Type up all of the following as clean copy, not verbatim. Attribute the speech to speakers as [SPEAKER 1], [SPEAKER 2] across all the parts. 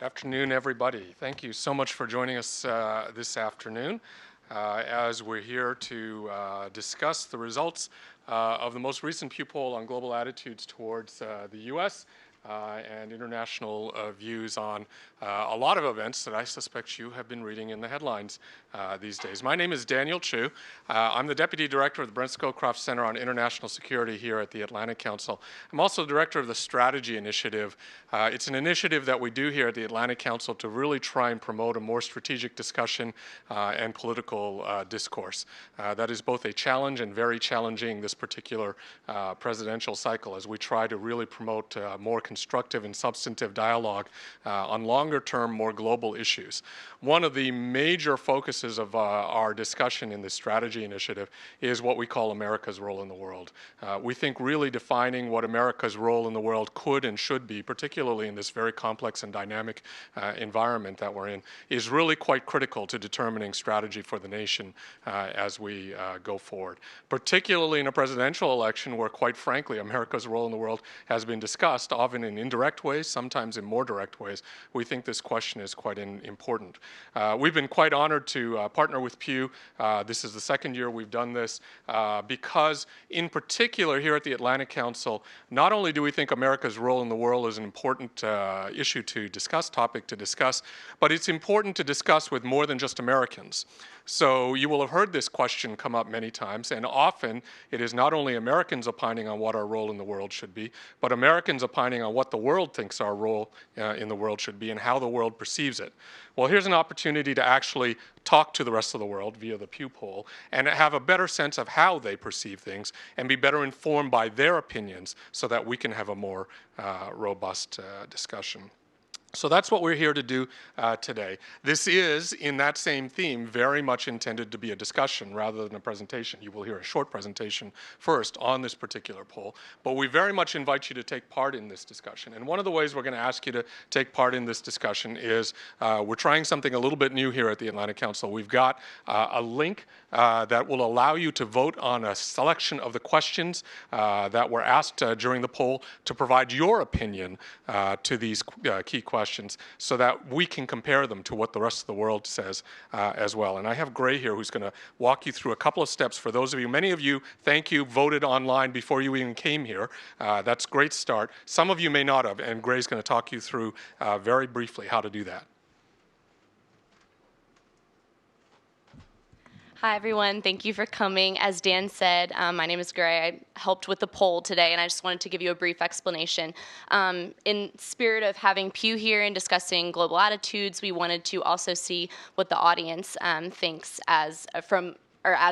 [SPEAKER 1] Afternoon, everybody. Thank you so much for joining us this afternoon as we're here to discuss the results of the most recent Pew poll on global attitudes towards the U.S. And international views on a lot of events that I suspect you have been reading in the headlines these days. My name is Daniel Chu. I'm the Deputy Director of the Brent Scowcroft Center on International Security here at the Atlantic Council. I'm also Director of the Strategy Initiative. It's an initiative that we do here at the Atlantic Council to really try and promote a more strategic discussion and political discourse. That is both a challenge and very challenging this particular presidential cycle as we try to really promote more constructive and substantive dialogue on longer-term, more global issues. One of the major focuses of our discussion in this strategy initiative is what we call America's role in the world. We think really defining what America's role in the world could and should be, particularly in this very complex and dynamic environment that we're in, is really quite critical to determining strategy for the nation as we go forward. Particularly in a presidential election where, quite frankly, America's role in the world has been discussed, often in indirect ways, sometimes in more direct ways. We think this question is quite important. We've been quite honored to partner with Pew. This is the second year we've done this because, in particular, here at the Atlantic Council, not only do we think America's role in the world is an important issue to discuss, topic to discuss, but it's important to discuss with more than just Americans. So you will have heard this question come up many times, and often it is not only Americans opining on what our role in the world should be, but Americans opining on what the world thinks our role in the world should be and how the world perceives it. Well, here's an opportunity to actually talk to the rest of the world via the Pew poll and have a better sense of how they perceive things and be better informed by their opinions so that we can have a more robust discussion. So that's what we're here to do today. This is, in that same theme, very much intended to be a discussion rather than a presentation. You will hear a short presentation first on this particular poll, but we very much invite you to take part in this discussion. And one of the ways we're going to ask you to take part in this discussion is we're trying something a little bit new here at the Atlantic Council. We've got a link that will allow you to vote on a selection of the questions that were asked during the poll to provide your opinion to these key questions so that we can compare them to what the rest of the world says as well. And I have Gray here who's going to walk you through a couple of steps. For those of you, many of you, thank you, voted online before you even came here. That's a great start. Some of you may not have, and Gray's going to talk you through very briefly how to do that.
[SPEAKER 2] Hi, everyone. Thank you for coming. As Dan said, my name is Gray. I helped with the poll today, and I just wanted to give you a brief explanation. In spirit of having Pew here and discussing global attitudes, we wanted to also see what the audience thinks as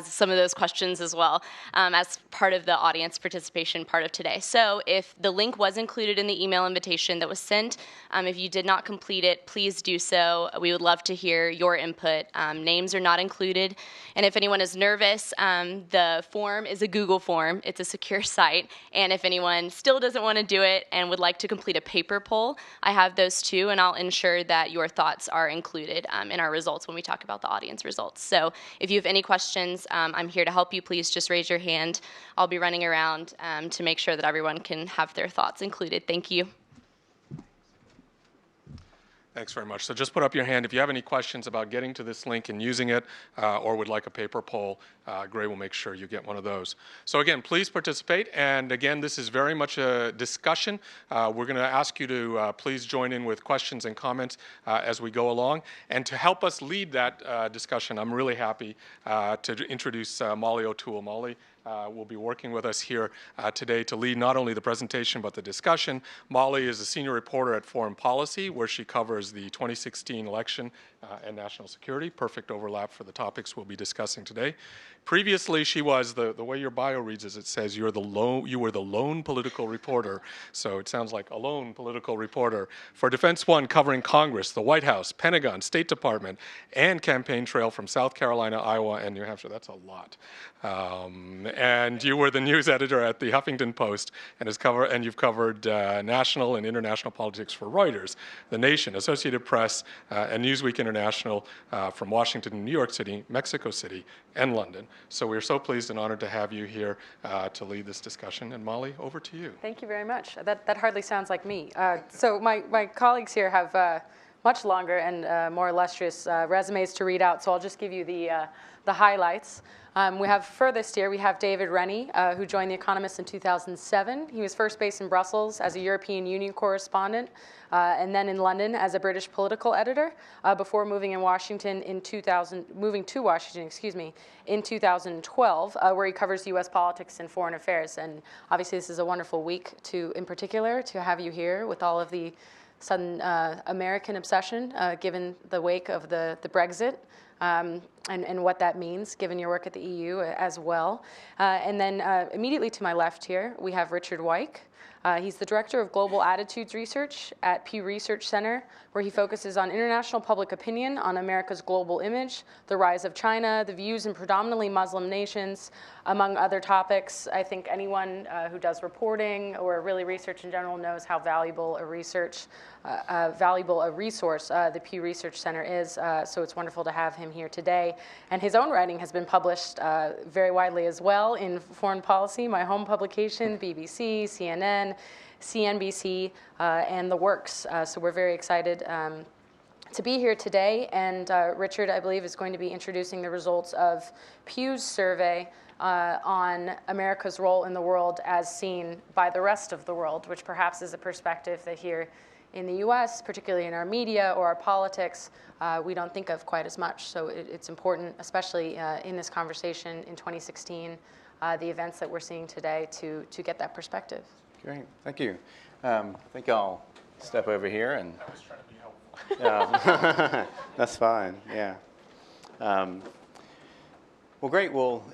[SPEAKER 2] some of those questions as well as part of the audience participation part of today. So if the link was included in the email invitation that was sent, if you did not complete it, please do so. We would love to hear your input. Names are not included. And if anyone is nervous, the form is a Google form. It's a secure site. And if anyone still doesn't want to do it and would like to complete a paper poll, I have those too, and I'll ensure that your thoughts are included in our results when we talk about the audience results. So if you have any questions, I'm here to help you. Please just raise your hand. I'll be running around to make sure that everyone can have their thoughts included. Thank you.
[SPEAKER 1] Thanks very much. So just put up your hand if you have any questions about getting to this link and using it or would like a paper poll. Gray will make sure you get one of those. So again, please participate. And again, this is very much a discussion. We're going to ask you to please join in with questions and comments as we go along. And to help us lead that discussion, I'm really happy to introduce Molly O'Toole. Molly will be working with us here today to lead not only the presentation but the discussion. Molly is a senior reporter at Foreign Policy, where she covers the 2016 election and national security. Perfect overlap for the topics we'll be discussing today. Previously, she was, the way your bio reads is it says you were the lone political reporter. So it sounds like a lone political reporter for Defense One, covering Congress, the White House, Pentagon, State Department, and campaign trail from South Carolina, Iowa, and New Hampshire. That's a lot. And you were the news editor at the Huffington Post, and you've covered national and international politics for Reuters, The Nation, Associated Press, and Newsweek International from Washington and New York City, Mexico City, and London. So we're so pleased and honored to have you here to lead this discussion. And Molly, over to you.
[SPEAKER 3] Thank you very much. That hardly sounds like me. So my colleagues here have much longer and more illustrious resumes to read out, so I'll just give you the highlights. We have furthest here, we have David Rennie, who joined The Economist in 2007. He was first based in Brussels as a European Union correspondent, and then in London as a British political editor, before moving to Washington in 2012, where he covers U.S. politics and foreign affairs. And obviously, this is a wonderful week in particular, to have you here with all of the sudden American obsession, given the wake of the Brexit. And what that means, given your work at the EU as well. And then immediately to my left here, we have Richard Wyke. He's the Director of Global Attitudes Research at Pew Research Center, where he focuses on international public opinion, on America's global image, the rise of China, the views in predominantly Muslim nations, among other topics. I think anyone who does reporting or really research in general knows how valuable a resource the Pew Research Center is. So it's wonderful to have him here today. And his own writing has been published very widely as well in Foreign Policy, my home publication, BBC, CNN, CNBC, and the works. So we're very excited to be here today. And Richard, I believe, is going to be introducing the results of Pew's survey on America's role in the world as seen by the rest of the world, which perhaps is a perspective that here in the US, particularly in our media or our politics, we don't think of quite as much. So it's important, especially in this conversation in 2016, the events that we're seeing today, to get that perspective.
[SPEAKER 4] Great, thank you. I think I'll step over here and.
[SPEAKER 1] I was trying to be helpful.
[SPEAKER 4] Yeah, that's fine. Yeah. Well, great. Well,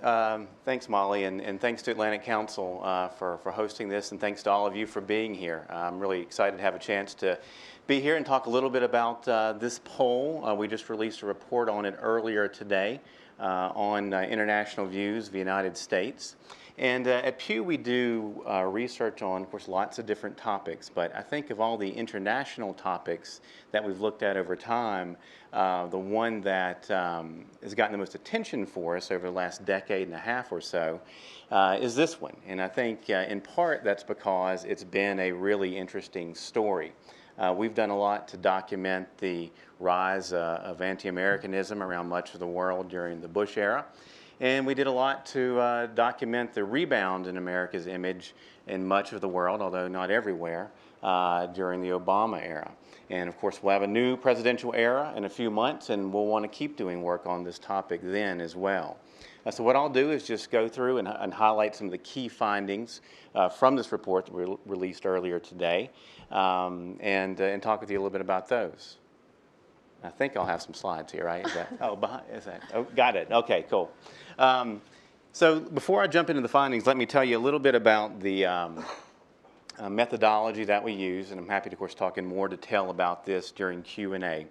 [SPEAKER 4] thanks, Molly, and thanks to Atlantic Council for hosting this, and thanks to all of you for being here. I'm really excited to have a chance to be here and talk a little bit about this poll. We just released a report on it earlier today on international views of the United States. And at Pew, we do research on, of course, lots of different topics. But I think of all the international topics that we've looked at over time, the one that has gotten the most attention for us over the last decade and a half or so is this one. And I think in part that's because it's been a really interesting story. We've done a lot to document the rise of anti-Americanism around much of the world during the Bush era. And we did a lot to document the rebound in America's image in much of the world, although not everywhere, during the Obama era. And of course, we'll have a new presidential era in a few months, and we'll want to keep doing work on this topic then as well. So what I'll do is just go through and highlight some of the key findings from this report that we released earlier today, and talk with you a little bit about those. I think I'll have some slides here, right? Is that, got it. Okay, cool. So before I jump into the findings, let me tell you a little bit about the methodology that we use, and I'm happy to, of course, talk in more detail about this during Q&A.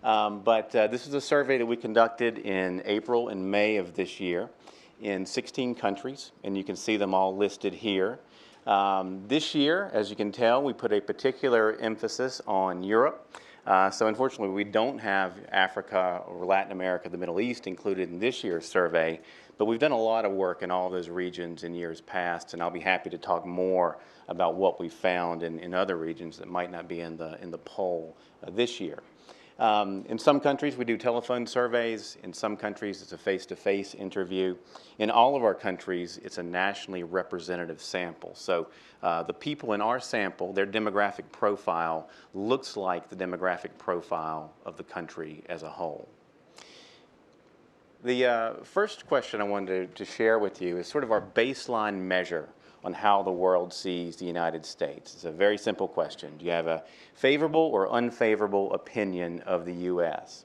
[SPEAKER 4] But this is a survey that we conducted in April and May of this year in 16 countries, and you can see them all listed here. This year, as you can tell, we put a particular emphasis on Europe. So unfortunately, we don't have Africa or Latin America, the Middle East included in this year's survey, but we've done a lot of work in all those regions in years past, and I'll be happy to talk more about what we found in other regions that might not be in the poll this year. In some countries, we do telephone surveys. In some countries, it's a face-to-face interview. In all of our countries, it's a nationally representative sample. So the people in our sample, their demographic profile looks like the demographic profile of the country as a whole. The first question I wanted to share with you is sort of our baseline measure on how the world sees the United States. It's a very simple question. Do you have a favorable or unfavorable opinion of the U.S.?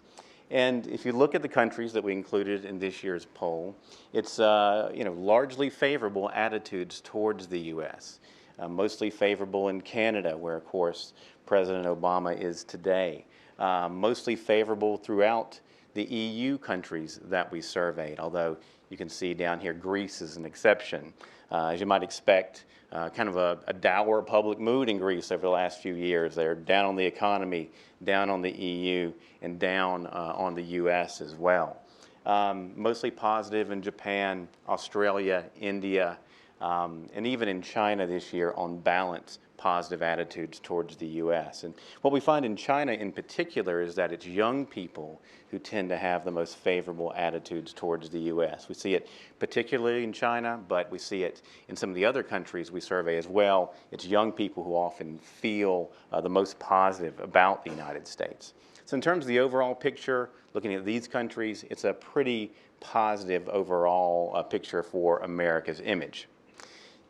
[SPEAKER 4] And if you look at the countries that we included in this year's poll, it's largely favorable attitudes towards the U.S. Mostly favorable in Canada, where, of course, President Obama is today. Mostly favorable throughout the EU countries that we surveyed, although you can see down here Greece is an exception. As you might expect, kind of a dour public mood in Greece over the last few years. They're down on the economy, down on the EU, and down on the US as well. Mostly positive in Japan, Australia, India, and even in China this year on balance, positive attitudes towards the U.S. And what we find in China in particular is that it's young people who tend to have the most favorable attitudes towards the U.S. We see it particularly in China, but we see it in some of the other countries we survey as well. It's young people who often feel the most positive about the United States. So in terms of the overall picture, looking at these countries, it's a pretty positive overall picture for America's image.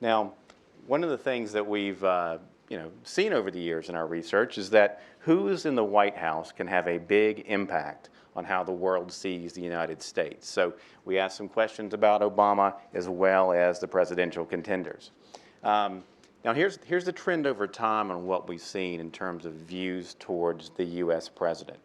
[SPEAKER 4] Now, one of the things that we've seen over the years in our research is that who's in the White House can have a big impact on how the world sees the United States. So we asked some questions about Obama as well as the presidential contenders. Now here's the trend over time on what we've seen in terms of views towards the U.S. president.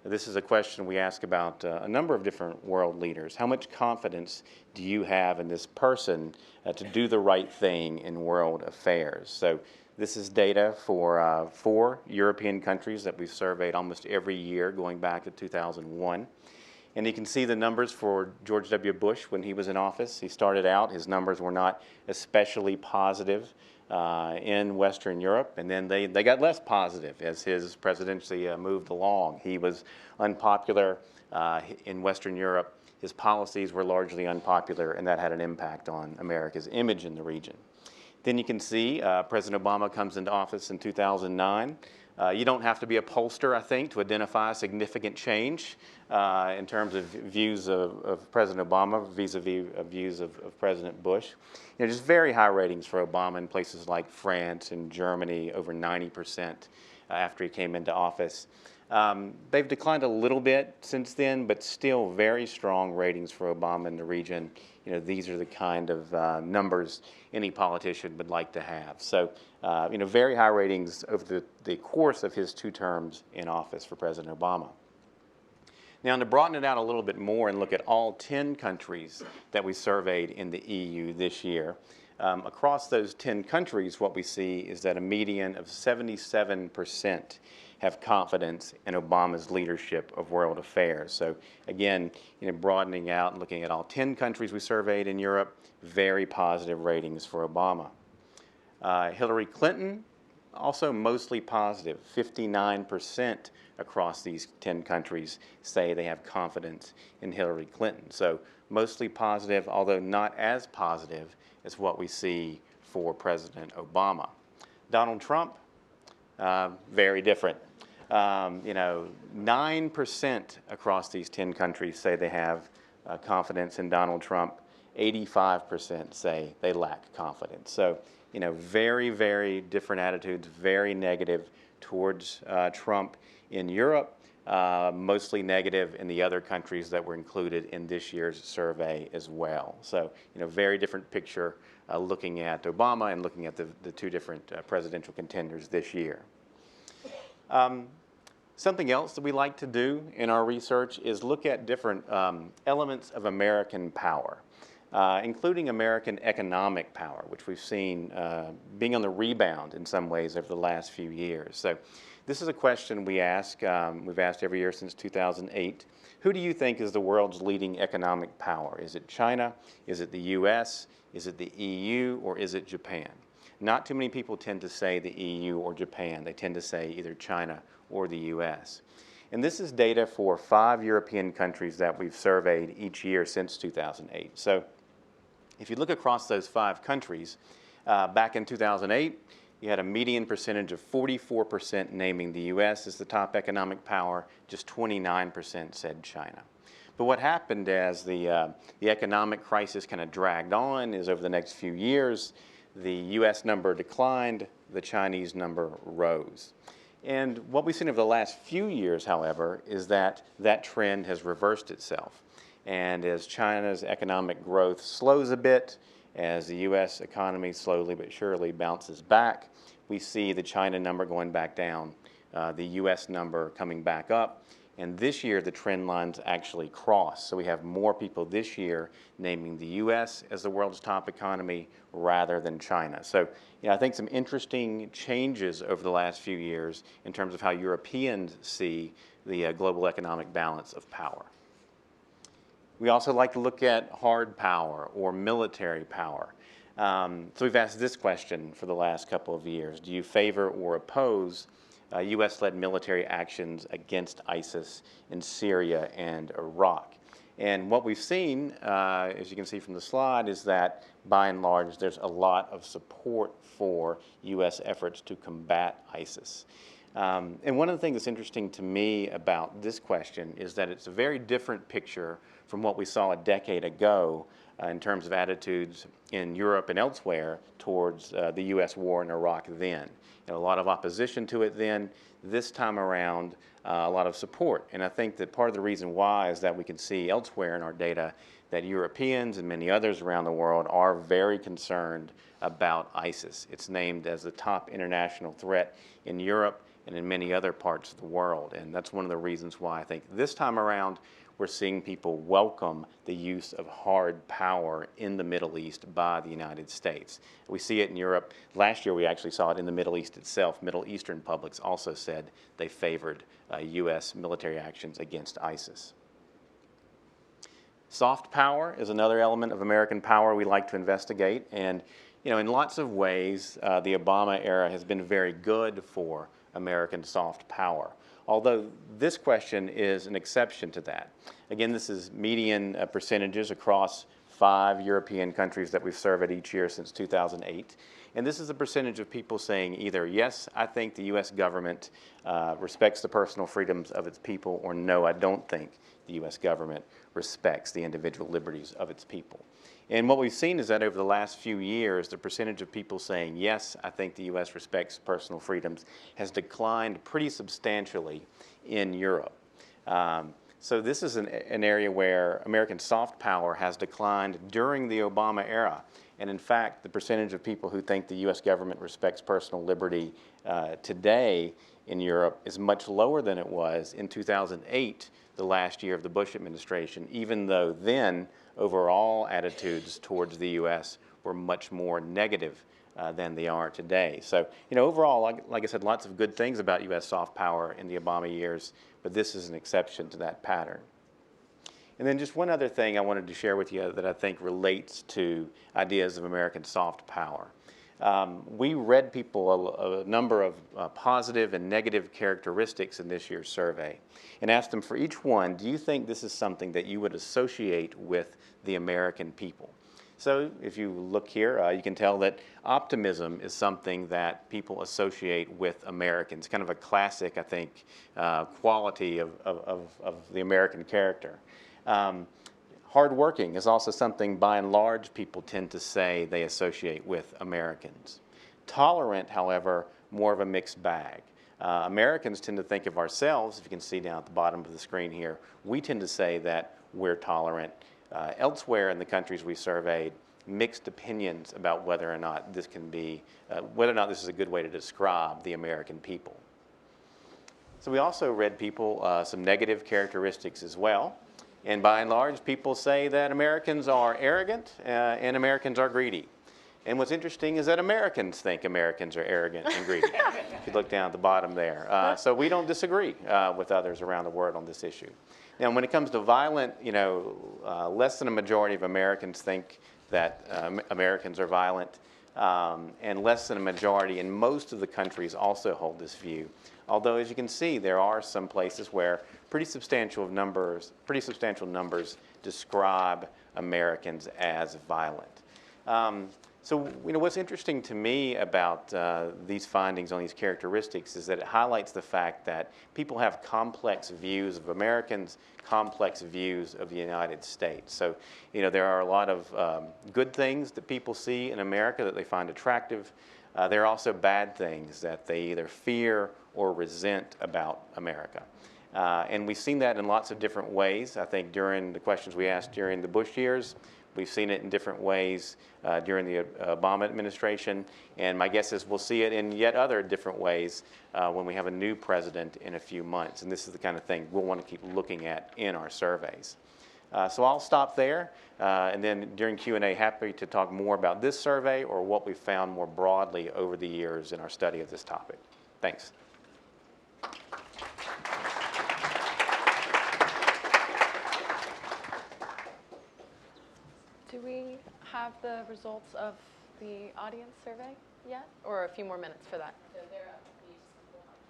[SPEAKER 4] This is a question we ask about a number of different world leaders. How much confidence do you have in this person to do the right thing in world affairs? So this is data for 4 European countries that we've surveyed almost every year going back to 2001. And you can see the numbers for George W. Bush when he was in office. He started out, his numbers were not especially positive in Western Europe, and then they got less positive as his presidency moved along. He was unpopular in Western Europe. His policies were largely unpopular, and that had an impact on America's image in the region. Then you can see President Obama comes into office in 2009. You don't have to be a pollster, I think, to identify a significant change in terms of views of President Obama vis-a-vis views of President Bush. Just very high ratings for Obama in places like France and Germany, over 90% after he came into office. They've declined a little bit since then, but still very strong ratings for Obama in the region. These are the kind of numbers any politician would like to have. So, very high ratings over the course of his 2 terms in office for President Obama. Now, to broaden it out a little bit more and look at all 10 countries that we surveyed in the EU this year, across those 10 countries, what we see is that a median of 77% have confidence in Obama's leadership of world affairs. So again, broadening out and looking at all 10 countries we surveyed in Europe, very positive ratings for Obama. Hillary Clinton, also mostly positive. 59% across these 10 countries say they have confidence in Hillary Clinton. So mostly positive, although not as positive as what we see for President Obama. Donald Trump, very different. 9% across these 10 countries say they have confidence in Donald Trump. 85% say they lack confidence. So, very, very different attitudes, very negative towards Trump in Europe, mostly negative in the other countries that were included in this year's survey as well. So, very different picture looking at Obama and looking at the 2 different presidential contenders this year. Something else that we like to do in our research is look at different elements of American power, including American economic power, which we've seen being on the rebound in some ways over the last few years. So this is a question we ask, we've asked every year since 2008. Who do you think is the world's leading economic power? Is it China? Is it the U.S.? Is it the EU? Or is it Japan? Not too many people tend to say the EU or Japan. They tend to say either China or the U.S. And this is data for 5 European countries that we've surveyed each year since 2008. So if you look across those 5 countries, back in 2008, you had a median percentage of 44% naming the U.S. as the top economic power, just 29% said China. But what happened as the economic crisis kind of dragged on is over the next few years, the U.S. number declined, the Chinese number rose. And what we've seen over the last few years, however, is that that trend has reversed itself. And as China's economic growth slows a bit, as the U.S. economy slowly but surely bounces back, we see the China number going back down, the U.S. number coming back up. And this year, the trend lines actually cross. So we have more people this year naming the U.S. as the world's top economy rather than China. So I think some interesting changes over the last few years in terms of how Europeans see the global economic balance of power. We also like to look at hard power or military power. So we've asked this question for the last couple of years. Do you favor or oppose U.S.-led military actions against ISIS in Syria and Iraq? And what we've seen, as you can see from the slide, is that by and large there's a lot of support for U.S. efforts to combat ISIS. And one of the things that's interesting to me about this question is that it's a very different picture from what we saw a decade ago in terms of attitudes in Europe and elsewhere towards the U.S. war in Iraq then. A lot of opposition to it then. This time around, a lot of support. And I think that part of the reason why is that we can see elsewhere in our data that Europeans and many others around the world are very concerned about ISIS. It's named as the top international threat in Europe and in many other parts of the world. And that's one of the reasons why I think this time around we're seeing people welcome the use of hard power in the Middle East by the United States. We see it in Europe. Last year we actually saw it in the Middle East itself. Middle Eastern publics also said they favored U.S. military actions against ISIS. Soft power is another element of American power we like to investigate. And in lots of ways, the Obama era has been very good for American soft power. Although this question is an exception to that. Again, this is median percentages across 5 European countries that we've surveyed each year since 2008. And this is a percentage of people saying either, yes, I think the U.S. government respects the personal freedoms of its people, or no, I don't think the U.S. government respects the individual liberties of its people. And what we've seen is that over the last few years, the percentage of people saying, yes, I think the U.S. respects personal freedoms has declined pretty substantially in Europe. So this is an area where American soft power has declined during the Obama era. And in fact, the percentage of people who think the U.S. government respects personal liberty today in Europe is much lower than it was in 2008, the last year of the Bush administration, even though then overall attitudes towards the U.S. were much more negative than they are today. So, overall, like I said, lots of good things about U.S. soft power in the Obama years, but this is an exception to that pattern. And then just one other thing I wanted to share with you that I think relates to ideas of American soft power. We read people a number of positive and negative characteristics in this year's survey and asked them for each one, do you think this is something that you would associate with the American people? So if you look here, you can tell that optimism is something that people associate with Americans, kind of a classic, I think, quality of the American character. Hardworking is also something, by and large, people tend to say they associate with Americans. Tolerant, however, more of a mixed bag. Americans tend to think of ourselves, if you can see down at the bottom of the screen here, we tend to say that we're tolerant. Elsewhere in the countries we surveyed, mixed opinions about whether or not this can be, whether or not this is a good way to describe the American people. So we also read people some negative characteristics as well. And by and large, people say that Americans are arrogant and Americans are greedy. And what's interesting is that Americans think Americans are arrogant and greedy, if you look down at the bottom there. So we don't disagree with others around the world on this issue. Now, when it comes to violent, less than a majority of Americans think that Americans are violent, and less than a majority in most of the countries also hold this view. Although, as you can see, there are some places where pretty substantial numbers describe Americans as violent. So, what's interesting to me about these findings on these characteristics is that it highlights the fact that people have complex views of Americans, complex views of the United States. So, there are a lot of good things that people see in America that they find attractive. There are also bad things that they either fear or resent about America. And we've seen that in lots of different ways. I think during the questions we asked during the Bush years, we've seen it in different ways during the Obama administration. And my guess is we'll see it in yet other different ways when we have a new president in a few months. And this is the kind of thing we'll want to keep looking at in our surveys. So I'll stop there. And then during Q&A, happy to talk more about this survey or what we've found more broadly over the years in our study of this topic. Thanks.
[SPEAKER 5] Do we have the results of
[SPEAKER 3] the audience survey yet, or a few more minutes for that?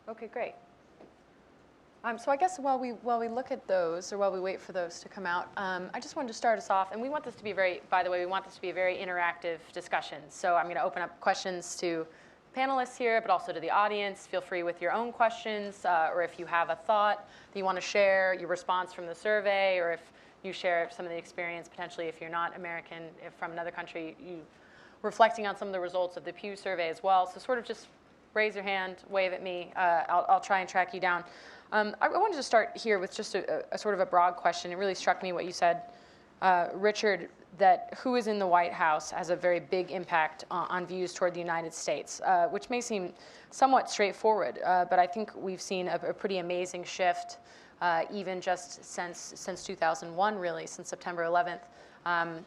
[SPEAKER 3] Okay, great. So I guess while we look at those, or while we wait for those to come out, I just wanted to start us off, and we want this to be by the way, we want this to be a very interactive discussion. So I'm going to open up questions to panelists here, but also to the audience. Feel free with your own questions, or if you have a thought that you want to share, your response from the survey, or if you share some of the experience, potentially if you're not American, if from another country, you reflecting on some of the results of the Pew survey as well. So sort of just raise your hand, wave at me. I'll try and track you down. I wanted to start here with just a sort of a broad question. It really struck me what you said, Richard, that who is in the White House has a very big impact on views toward the United States, which may seem somewhat straightforward, but I think we've seen a pretty amazing shift, even just since 2001, really, since September 11th,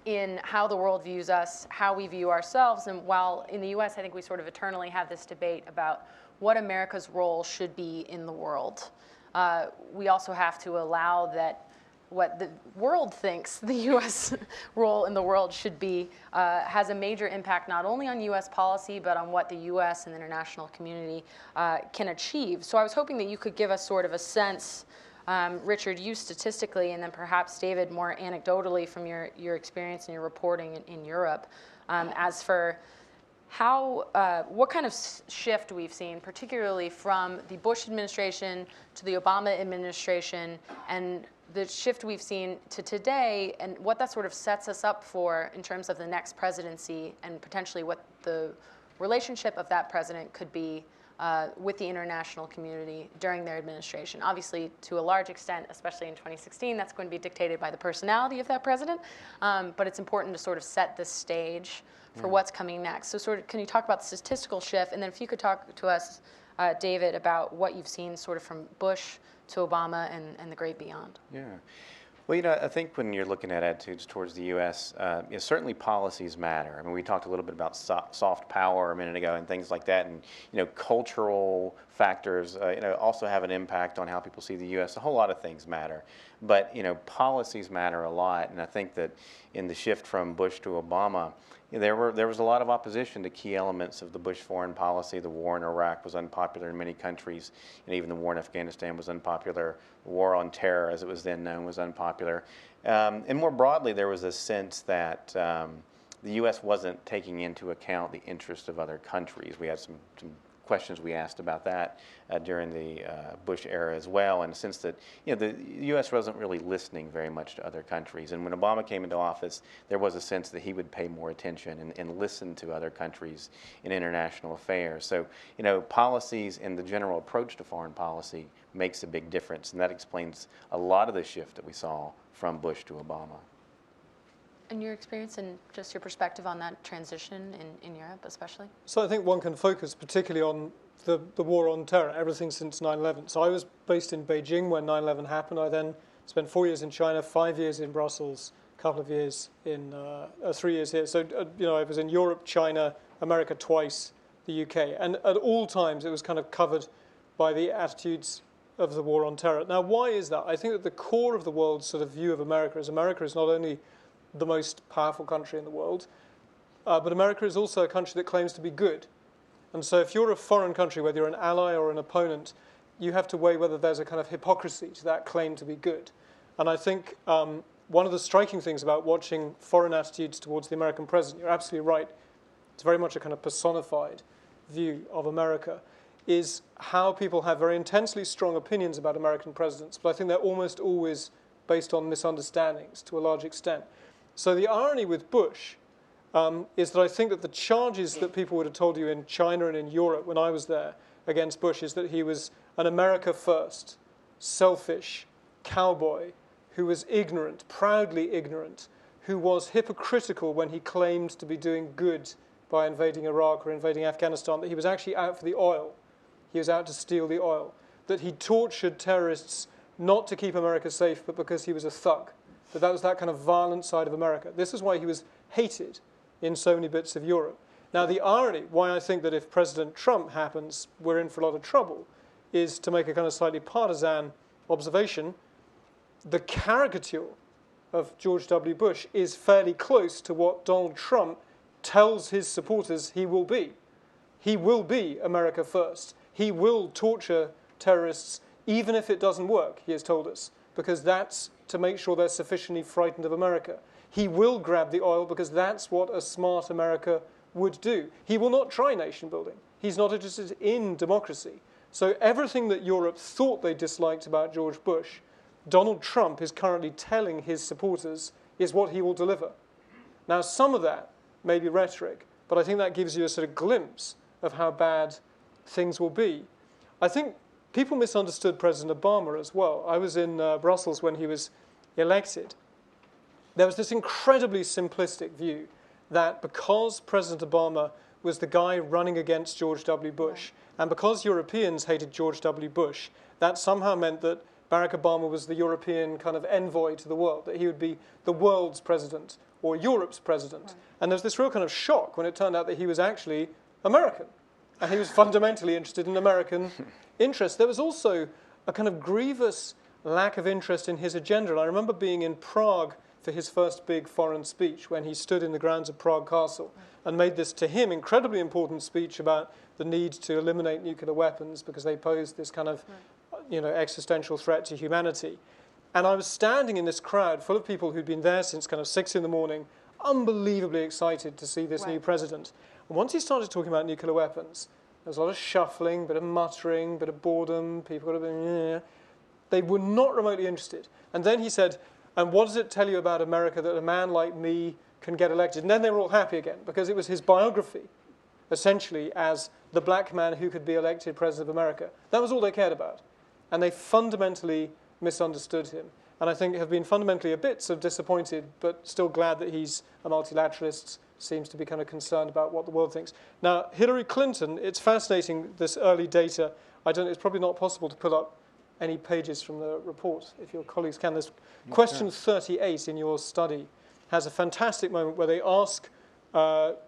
[SPEAKER 3] in how the world views us, how we view ourselves. And while in the US, I think we sort of eternally have this debate about what America's role should be in the world, we also have to allow that what the world thinks the U.S. role in the world should be has a major impact not only on U.S. policy, but on what the U.S. and the international community can achieve. So I was hoping that you could give us sort of a sense, Richard, you statistically, and then perhaps David more anecdotally from your experience and your reporting in Europe, as for what kind of shift we've seen, particularly from the Bush administration to the Obama administration, and the shift we've seen to today, and what that sort of sets us up for in terms of the next presidency, and potentially what the relationship of that president could be with the international community during their administration. Obviously, to a large extent, especially in 2016, that's going to be dictated by the personality of that president, but it's important to sort of set the stage for what's coming next. So sort of, can you talk about the statistical shift, and then if you could talk to us, David, about what you've seen sort of from Bush to Obama and the great beyond.
[SPEAKER 4] Yeah. Well, I think when you're looking at attitudes towards the U.S., certainly policies matter. I mean, we talked a little bit about soft power a minute ago and things like that, and cultural factors, also have an impact on how people see the U.S. A whole lot of things matter, but policies matter a lot, and I think that in the shift from Bush to Obama, there was a lot of opposition to key elements of the Bush foreign policy. The war in Iraq was unpopular in many countries, and even the war in Afghanistan was unpopular. The war on terror, as it was then known, was unpopular. And more broadly, there was a sense that the U.S. wasn't taking into account the interests of other countries. We had some questions we asked about that during the Bush era as well, in the sense that the U.S. wasn't really listening very much to other countries. And when Obama came into office, there was a sense that he would pay more attention and listen to other countries in international affairs. So policies and the general approach to foreign policy makes a big difference, and that explains a lot of the shift that we saw from Bush to Obama.
[SPEAKER 3] And your experience and just your perspective on that transition in Europe especially?
[SPEAKER 5] So I think one can focus particularly on the war on terror, everything since 9/11. So I was based in Beijing when 9/11 happened. I then spent 4 years in China, 5 years in Brussels, a couple of years in, 3 years here. So, I was in Europe, China, America twice, the UK. And at all times it was kind of covered by the attitudes of the war on terror. Now, why is that? I think that the core of the world's sort of view of America is not only the most powerful country in the world, but America is also a country that claims to be good. And so if you're a foreign country, whether you're an ally or an opponent, you have to weigh whether there's a kind of hypocrisy to that claim to be good. And I think one of the striking things about watching foreign attitudes towards the American president, you're absolutely right, it's very much a kind of personified view of America, is how people have very intensely strong opinions about American presidents, but I think they're almost always based on misunderstandings to a large extent. So the irony with Bush is that I think that the charges that people would have told you in China and in Europe when I was there against Bush is that he was an America first, selfish cowboy who was ignorant, proudly ignorant, who was hypocritical when he claimed to be doing good by invading Iraq or invading Afghanistan, that he was actually out for the oil. He was out to steal the oil. That he tortured terrorists not to keep America safe, but because he was a thug. That was that kind of violent side of America. This is why he was hated in so many bits of Europe. Now, the irony, why I think that if President Trump happens, we're in for a lot of trouble, is to make a kind of slightly partisan observation. The caricature of George W. Bush is fairly close to what Donald Trump tells his supporters he will be. He will be America first. He will torture terrorists even if it doesn't work, he has told us, because that's to make sure they're sufficiently frightened of America. He will grab the oil because that's what a smart America would do. He will not try nation building. He's not interested in democracy. So everything that Europe thought they disliked about George Bush, Donald Trump is currently telling his supporters is what he will deliver. Now, some of that may be rhetoric, but I think that gives you a sort of glimpse of how bad things will be. I think people misunderstood President Obama as well. I was in Brussels when he was elected. There was this incredibly simplistic view that because President Obama was the guy running against George W. Bush, and because Europeans hated George W. Bush, that somehow meant that Barack Obama was the European kind of envoy to the world, that he would be the world's president or Europe's president. Right. And there was this real kind of shock when it turned out that he was actually American. And he was fundamentally interested in American interests. There was also a kind of grievous lack of interest in his agenda. And I remember being in Prague for his first big foreign speech when he stood in the grounds of Prague Castle and made this, to him, incredibly important speech about the need to eliminate nuclear weapons because they posed this kind of existential threat to humanity. And I was standing in this crowd full of people who'd been there since kind of 6 in the morning, unbelievably excited to see this new president. And once he started talking about nuclear weapons, there was a lot of shuffling, bit of muttering, bit of boredom, people would have been, they were not remotely interested. And then he said, and what does it tell you about America that a man like me can get elected? And then they were all happy again, because it was his biography, essentially, as the black man who could be elected president of America. That was all they cared about. And they fundamentally misunderstood him. And I think have been fundamentally a bit sort of disappointed, but still glad that he's a multilateralist, seems to be kind of concerned about what the world thinks. Now, Hillary Clinton, it's fascinating, this early data. It's probably not possible to pull up any pages from the report, if your colleagues can. There's question 38 in your study has a fantastic moment where they ask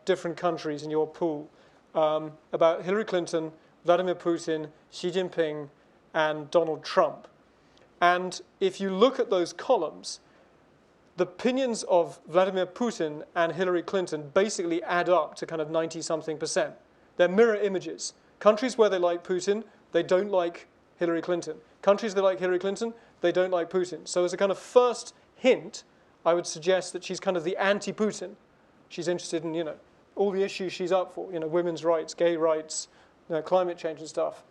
[SPEAKER 5] different countries in your pool about Hillary Clinton, Vladimir Putin, Xi Jinping, and Donald Trump. And if you look at those columns, the opinions of Vladimir Putin and Hillary Clinton basically add up to kind of 90-something%. They're mirror images. Countries where they like Putin, they don't like Hillary Clinton. Countries that like Hillary Clinton, they don't like Putin. So as a kind of first hint, I would suggest that she's kind of the anti-Putin. She's interested in, all the issues she's up for, women's rights, gay rights, climate change and stuff.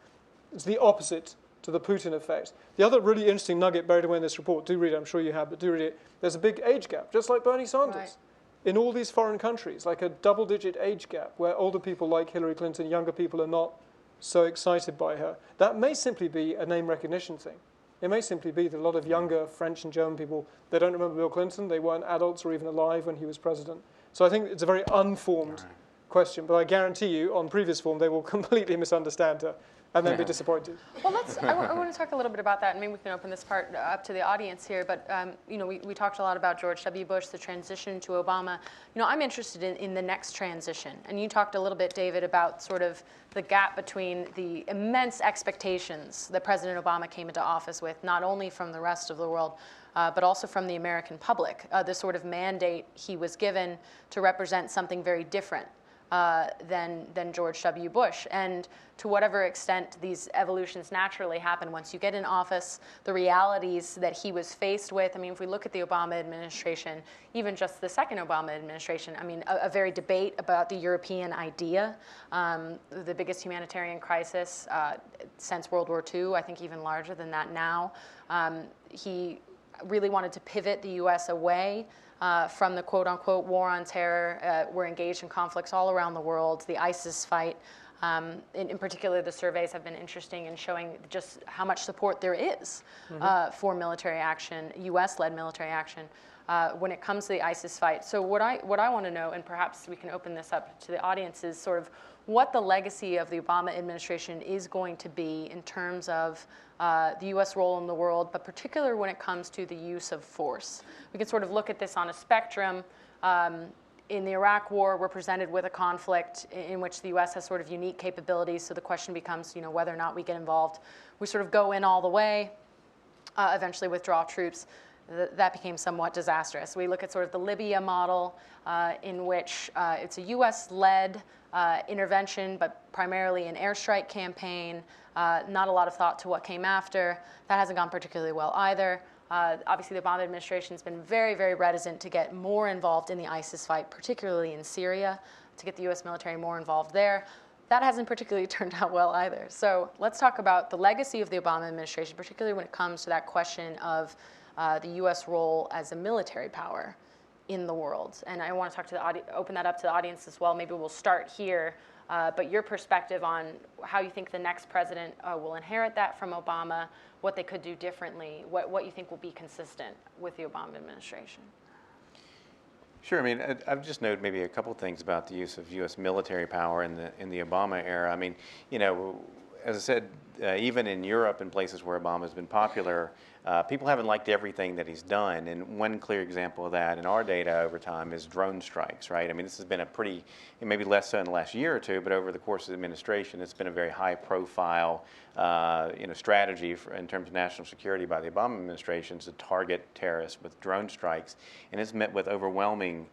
[SPEAKER 5] It's the opposite to the Putin effect. The other really interesting nugget buried away in this report, do read it, I'm sure you have, but do read it. There's a big age gap, just like Bernie Sanders. Right. In all these foreign countries, like a double-digit age gap, where older people like Hillary Clinton, younger people are not so excited by her. That may simply be a name recognition thing. It may simply be that a lot of younger French and German people, they don't remember Bill Clinton, they weren't adults or even alive when he was president. So I think it's a very unformed question, but I guarantee you, on previous form, they will completely misunderstand her and then be disappointed.
[SPEAKER 3] Well, I want to talk a little bit about that, and maybe we can open this part up to the audience here. But we talked a lot about George W. Bush, the transition to Obama. I'm interested in the next transition, and you talked a little bit, David, about sort of the gap between the immense expectations that President Obama came into office with, not only from the rest of the world, but also from the American public. The sort of mandate he was given to represent something very different than George W. Bush. And to whatever extent these evolutions naturally happen once you get in office, the realities that he was faced with. I mean, if we look at the Obama administration, even just the second Obama administration, I mean, a very debate about the European idea, the biggest humanitarian crisis since World War II, I think even larger than that now. He really wanted to pivot the U.S. away from the quote-unquote war on terror. We're engaged in conflicts all around the world, the ISIS fight. In particular, the surveys have been interesting in showing just how much support there is for military action, U.S.-led military action, when it comes to the ISIS fight. So what I want to know, and perhaps we can open this up to the audience, is sort of what the legacy of the Obama administration is going to be in terms of the U.S. role in the world, but particularly when it comes to the use of force. We can sort of look at this on a spectrum. In the Iraq War, we're presented with a conflict in which the U.S. has sort of unique capabilities, so the question becomes, whether or not we get involved. We sort of go in all the way, eventually withdraw troops. that became somewhat disastrous. We look at sort of the Libya model, in which it's a US-led intervention, but primarily an airstrike campaign. Not a lot of thought to what came after. That hasn't gone particularly well either. Obviously, the Obama administration has been very, very reticent to get more involved in the ISIS fight, particularly in Syria, to get the US military more involved there. That hasn't particularly turned out well either. So let's talk about the legacy of the Obama administration, particularly when it comes to that question of the US role as a military power in the world. And I want to talk to the open that up to the audience as well. Maybe we'll start here. But your perspective on how you think the next president will inherit that from Obama, what they could do differently, what you think will be consistent with the Obama administration.
[SPEAKER 4] Sure. I mean, I've just noted maybe a couple things about the use of U.S. military power in the Obama era. I mean, you know, as I said, even in Europe and places where Obama has been popular, people haven't liked everything that he's done. And one clear example of that in our data over time is drone strikes, right? I mean, this has been a pretty, maybe less so in the last year or two, but over the course of the administration, it's been a very high-profile, strategy in terms of national security by the Obama administration to target terrorists with drone strikes. And it's met with overwhelming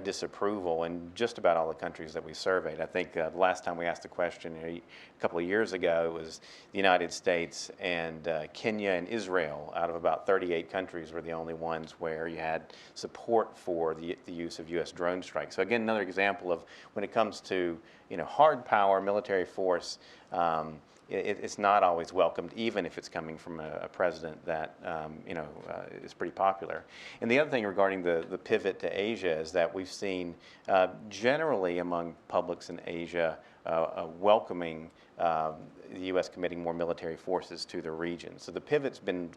[SPEAKER 4] disapproval in just about all the countries that we surveyed. I think the last time we asked the question a couple of years ago, it was the United States and Kenya and Israel out of about 38 countries were the only ones where you had support for the use of U.S. drone strikes. So again, another example of when it comes to hard power, military force, it's not always welcomed, even if it's coming from a president that is pretty popular. And the other thing regarding the pivot to Asia is that we've seen generally among publics in Asia welcoming the U.S. committing more military forces to the region. So the pivot's been,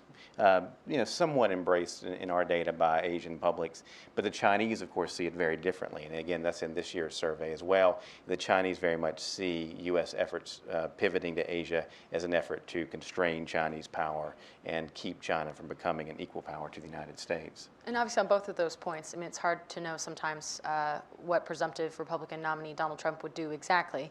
[SPEAKER 4] somewhat embraced in our data by Asian publics, but the Chinese, of course, see it very differently. And again, that's in this year's survey as well. The Chinese very much see U.S. efforts pivoting to Asia as an effort to constrain Chinese power and keep China from becoming an equal power to the United States.
[SPEAKER 3] And obviously on both of those points, I mean, it's hard to know sometimes what presumptive Republican nominee Donald Trump would do exactly.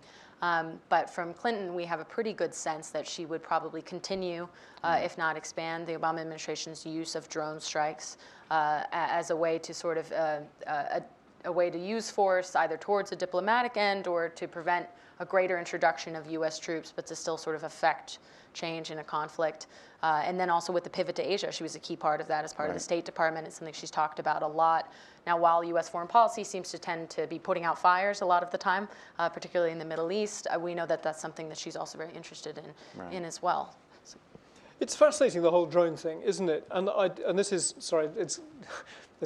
[SPEAKER 3] But from Clinton, we have a pretty good sense that she would probably continue, if not expand, the Obama administration's use of drone strikes as a way to sort of a way to use force either towards a diplomatic end or to prevent a greater introduction of U.S. troops, but to still sort of affect change in a conflict. And then also with the pivot to Asia, she was a key part of that as part of the State Department. It's something she's talked about a lot. Now, while U.S. foreign policy seems to tend to be putting out fires a lot of the time, particularly in the Middle East, we know that that's something that she's also very interested in as well. So.
[SPEAKER 5] It's fascinating, the whole drone thing, isn't it? And this is, sorry, it's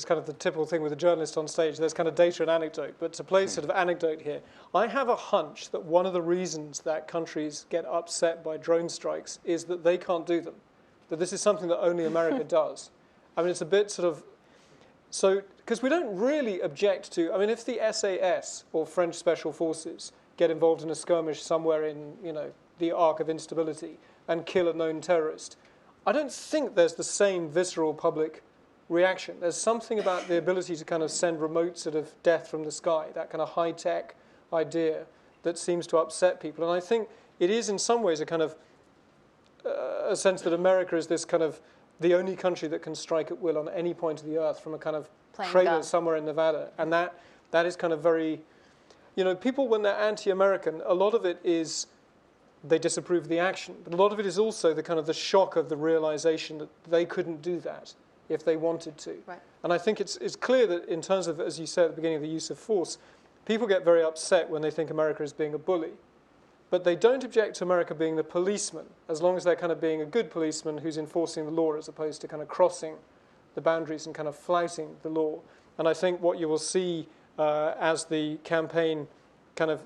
[SPEAKER 5] kind of the typical thing with a journalist on stage. There's kind of data and anecdote, but to play sort of anecdote here, I have a hunch that one of the reasons that countries get upset by drone strikes is that they can't do them, that this is something that only America does. I mean, it's a bit sort of, so, because we don't really object to, I mean, if the SAS or French Special Forces get involved in a skirmish somewhere in, the arc of instability and kill a known terrorist, I don't think there's the same visceral public reaction. There's something about the ability to kind of send remote sort of death from the sky, that kind of high-tech idea that seems to upset people. And I think it is in some ways a kind of a sense that America is this kind of the only country that can strike at will on any point of the earth from a kind of trailer somewhere in Nevada. And that is kind of very, people when they're anti-American, a lot of it is they disapprove of the action, but a lot of it is also the kind of the shock of the realization that they couldn't do that if they wanted to. Right. And I think it's clear that in terms of, as you said at the beginning, of the use of force, people get very upset when they think America is being a bully. But they don't object to America being the policeman, as long as they're kind of being a good policeman who's enforcing the law as opposed to kind of crossing the boundaries and kind of flouting the law. And I think what you will see as the campaign kind of,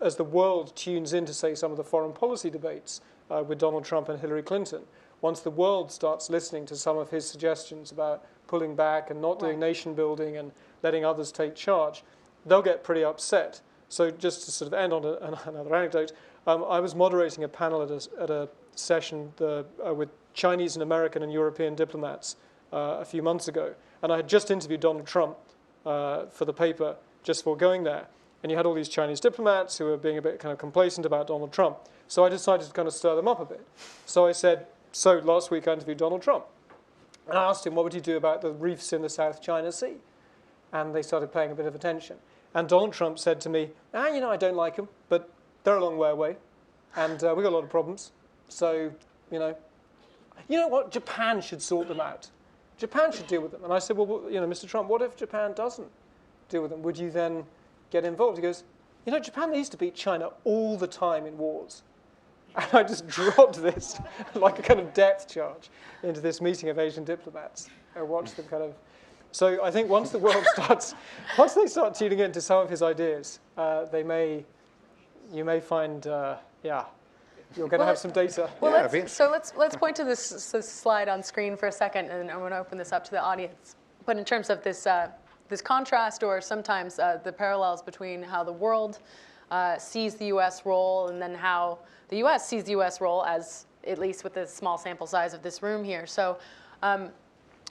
[SPEAKER 5] as the world tunes into, say, some of the foreign policy debates with Donald Trump and Hillary Clinton, once the world starts listening to some of his suggestions about pulling back and not doing nation building and letting others take charge, they'll get pretty upset. So just to sort of end on another anecdote, I was moderating a panel at a session with Chinese and American and European diplomats a few months ago. And I had just interviewed Donald Trump for the paper just before going there. And you had all these Chinese diplomats who were being a bit kind of complacent about Donald Trump. So I decided to kind of stir them up a bit. So I said, so last week I interviewed Donald Trump. And I asked him, what would you do about the reefs in the South China Sea? And they started paying a bit of attention. And Donald Trump said to me, I don't like them, but they're a long way away, and we've got a lot of problems. So, you know what? Japan should sort them out. Japan should deal with them. And I said, well, Mr. Trump, what if Japan doesn't deal with them? Would you then get involved? He goes, Japan used to beat China all the time in wars. And I just dropped this like a kind of depth charge into this meeting of Asian diplomats. I watched them kind of. So I think once the world once they start tuning into some of his ideas, you may find, you're going to have some data.
[SPEAKER 3] Well, let's point to this slide on screen for a second, and I'm going to open this up to the audience. But in terms of this this contrast, or sometimes the parallels between how the world sees the U.S. role, and then how the U.S. sees the U.S. role, as at least with the small sample size of this room here. So.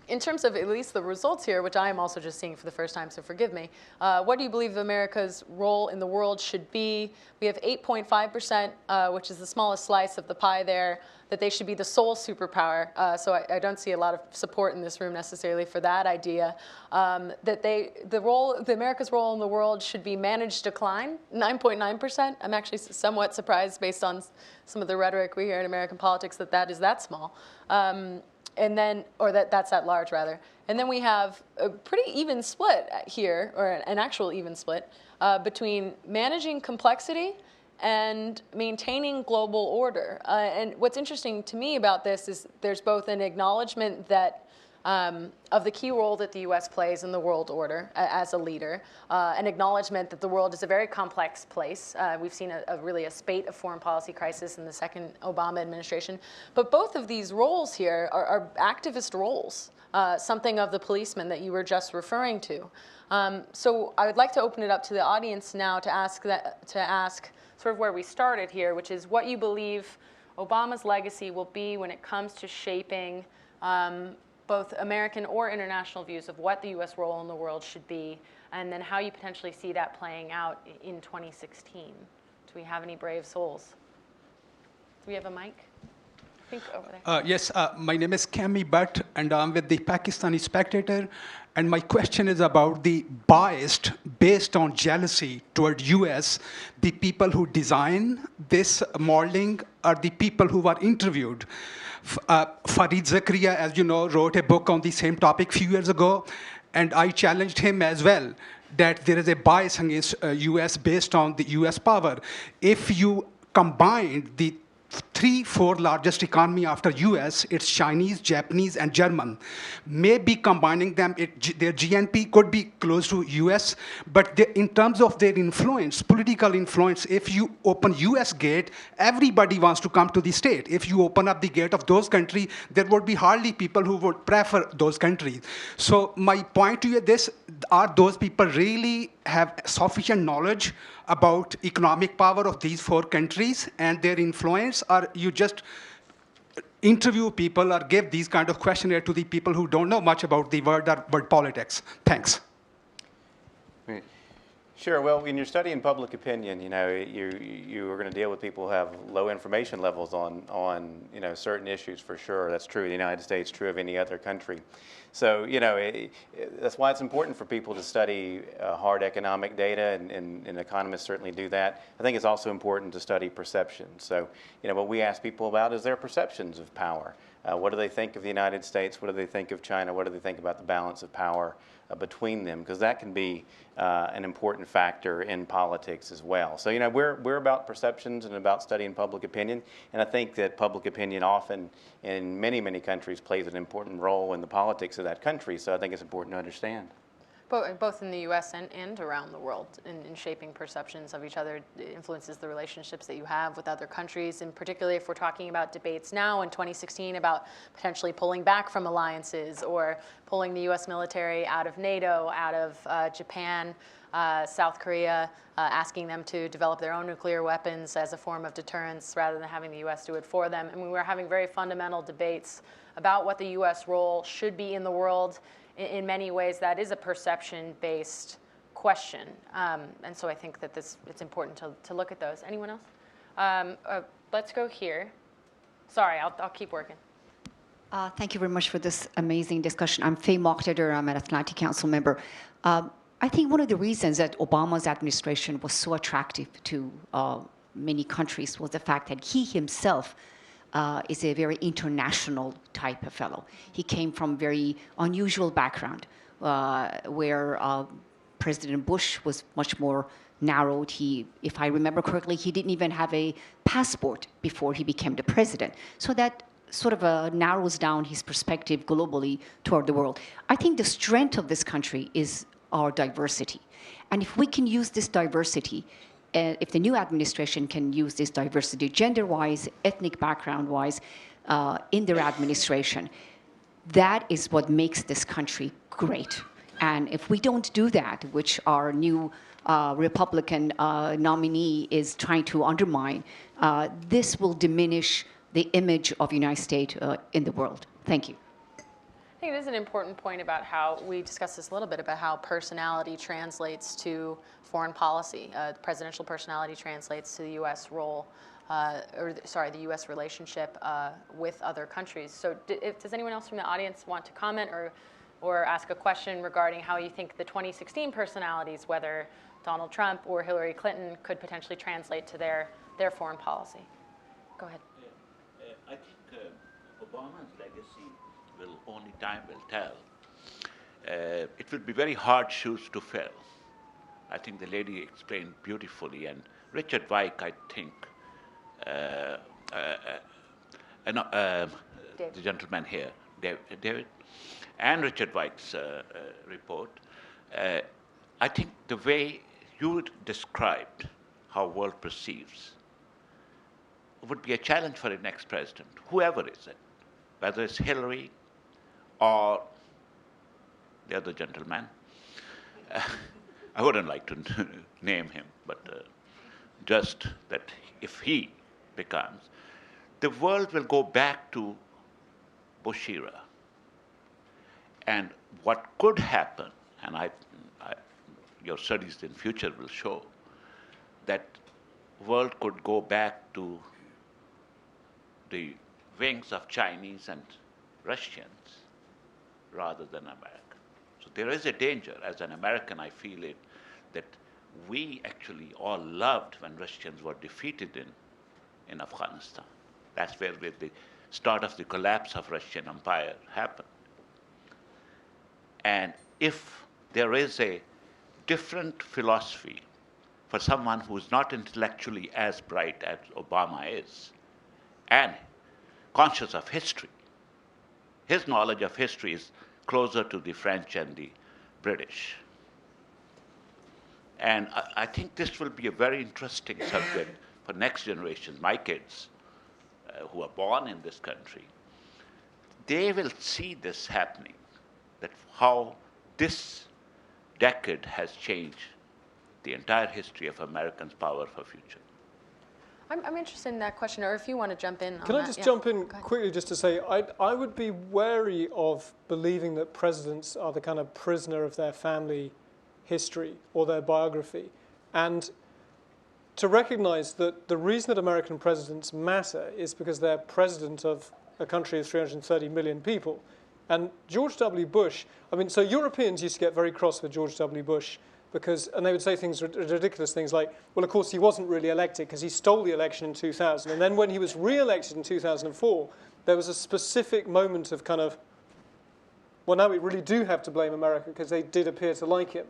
[SPEAKER 3] In terms of at least the results here, which I am also just seeing for the first time, so forgive me, what do you believe America's role in the world should be? We have 8.5%, which is the smallest slice of the pie there, that they should be the sole superpower. So I don't see a lot of support in this room necessarily for that idea. That the America's role in the world should be managed decline, 9.9%. I'm actually somewhat surprised based on some of the rhetoric we hear in American politics that is that small. And then, or that's at large rather. And then we have a pretty even split here, or an actual even split, between managing complexity and maintaining global order. And what's interesting to me about this is there's both an acknowledgement that of the key role that the U.S. plays in the world order as a leader, an acknowledgement that the world is a very complex place. We've seen really a spate of foreign policy crisis in the second Obama administration. But both of these roles here are activist roles, something of the policeman that you were just referring to. So I would like to open it up to the audience now to ask sort of where we started here, which is what you believe Obama's legacy will be when it comes to shaping both American or international views of what the U.S. role in the world should be, and then how you potentially see that playing out in 2016. Do we have any brave souls? Do we have a mic? I think over there.
[SPEAKER 6] Yes, my name is Kami Bhatt, and I'm with the Pakistani Spectator. And my question is about the biased, based on jealousy toward U.S., the people who design this modeling are the people who were interviewed. Fareed Zakaria, as you know, wrote a book on the same topic a few years ago, and I challenged him as well that there is a bias against U.S. based on the U.S. power. If you combine the 3-4 largest economy after US, it's Chinese, Japanese, and German. Maybe combining them, their GNP could be close to US, but in terms of their influence, political influence, if you open US gate, everybody wants to come to the state. If you open up the gate of those countries, there would be hardly people who would prefer those countries. So my point to you is this, are those people really have sufficient knowledge about economic power of these 4 countries and their influence, or you just interview people or give these kind of questionnaire to the people who don't know much about the world politics? Thanks.
[SPEAKER 4] Sure. Well, when you're studying public opinion, you are going to deal with people who have low information levels on certain issues for sure. That's true of the United States, true of any other country. So that's why it's important for people to study hard economic data, and economists certainly do that. I think it's also important to study perception. So what we ask people about is their perceptions of power. What do they think of the United States? What do they think of China? What do they think about the balance of power between them? Because that can be an important factor in politics as well. So we're about perceptions and about studying public opinion, and I think that public opinion often in many countries plays an important role in the politics of that country. So I think it's important to understand.
[SPEAKER 3] Both in the U.S. and around the world, in shaping perceptions of each other, it influences the relationships that you have with other countries, and particularly if we're talking about debates now in 2016 about potentially pulling back from alliances or pulling the U.S. military out of NATO, out of Japan, South Korea, asking them to develop their own nuclear weapons as a form of deterrence rather than having the U.S. do it for them. And we were having very fundamental debates about what the U.S. role should be in the world. In many ways, that is a perception-based question. And so I think that it's important to look at those. Anyone else? Let's go here. Sorry, I'll keep working.
[SPEAKER 7] Thank you very much for this amazing discussion. I'm Faye Moqtadir. I'm an Atlantic Council member. I think one of the reasons that Obama's administration was so attractive to many countries was the fact that he himself is a very international type of fellow. He came from a very unusual background where President Bush was much more narrowed. If I remember correctly, he didn't even have a passport before he became the president. So that sort of narrows down his perspective globally toward the world. I think the strength of this country is our diversity. And if we can use this diversity, if the new administration can use this diversity gender-wise, ethnic background-wise, in their administration, that is what makes this country great. And if we don't do that, which our new Republican nominee is trying to undermine, this will diminish the image of the United States in the world. Thank you.
[SPEAKER 3] I think it is an important point about how, we discussed this a little bit, about how personality translates to foreign policy. Presidential personality translates to the U.S. role, the U.S. relationship with other countries. So does anyone else from the audience want to comment or ask a question regarding how you think the 2016 personalities, whether Donald Trump or Hillary Clinton, could potentially translate to their foreign policy? Go ahead.
[SPEAKER 8] I think Obama's legacy will only time will tell. It will be very hard shoes to fill. I think the lady explained beautifully, and Richard Weik, I think, the gentleman here, David, and Richard Weik's report, I think the way you described how world perceives would be a challenge for the next president, whoever is it, whether it's Hillary or the other gentleman. I wouldn't like to name him, but just that if he becomes, the world will go back to Bush era. And what could happen, and your studies in future will show, that world could go back to the wings of Chinese and Russians rather than America. So there is a danger. As an American, I feel it, that we actually all loved when Russians were defeated in Afghanistan. That's where the start of the collapse of Russian empire happened. And if there is a different philosophy for someone who is not intellectually as bright as Obama is, and conscious of history, his knowledge of history is closer to the French and the British. And I think this will be a very interesting subject for next generations, my kids, who are born in this country. They will see this happening, that how this decade has changed the entire history of Americans' power for future.
[SPEAKER 3] I'm interested in that question, or if you want to jump in on that.
[SPEAKER 5] Can I just jump in quickly just to say, I would be wary of believing that presidents are the kind of prisoner of their family history or their biography. And to recognize that the reason that American presidents matter is because they're president of a country of 330 million people. And George W. Bush, I mean, so Europeans used to get very cross with George W. Bush and they would say things, ridiculous things like, well, of course, he wasn't really elected because he stole the election in 2000. And then when he was re-elected in 2004, there was a specific moment of kind of, well, now we really do have to blame America because they did appear to like him.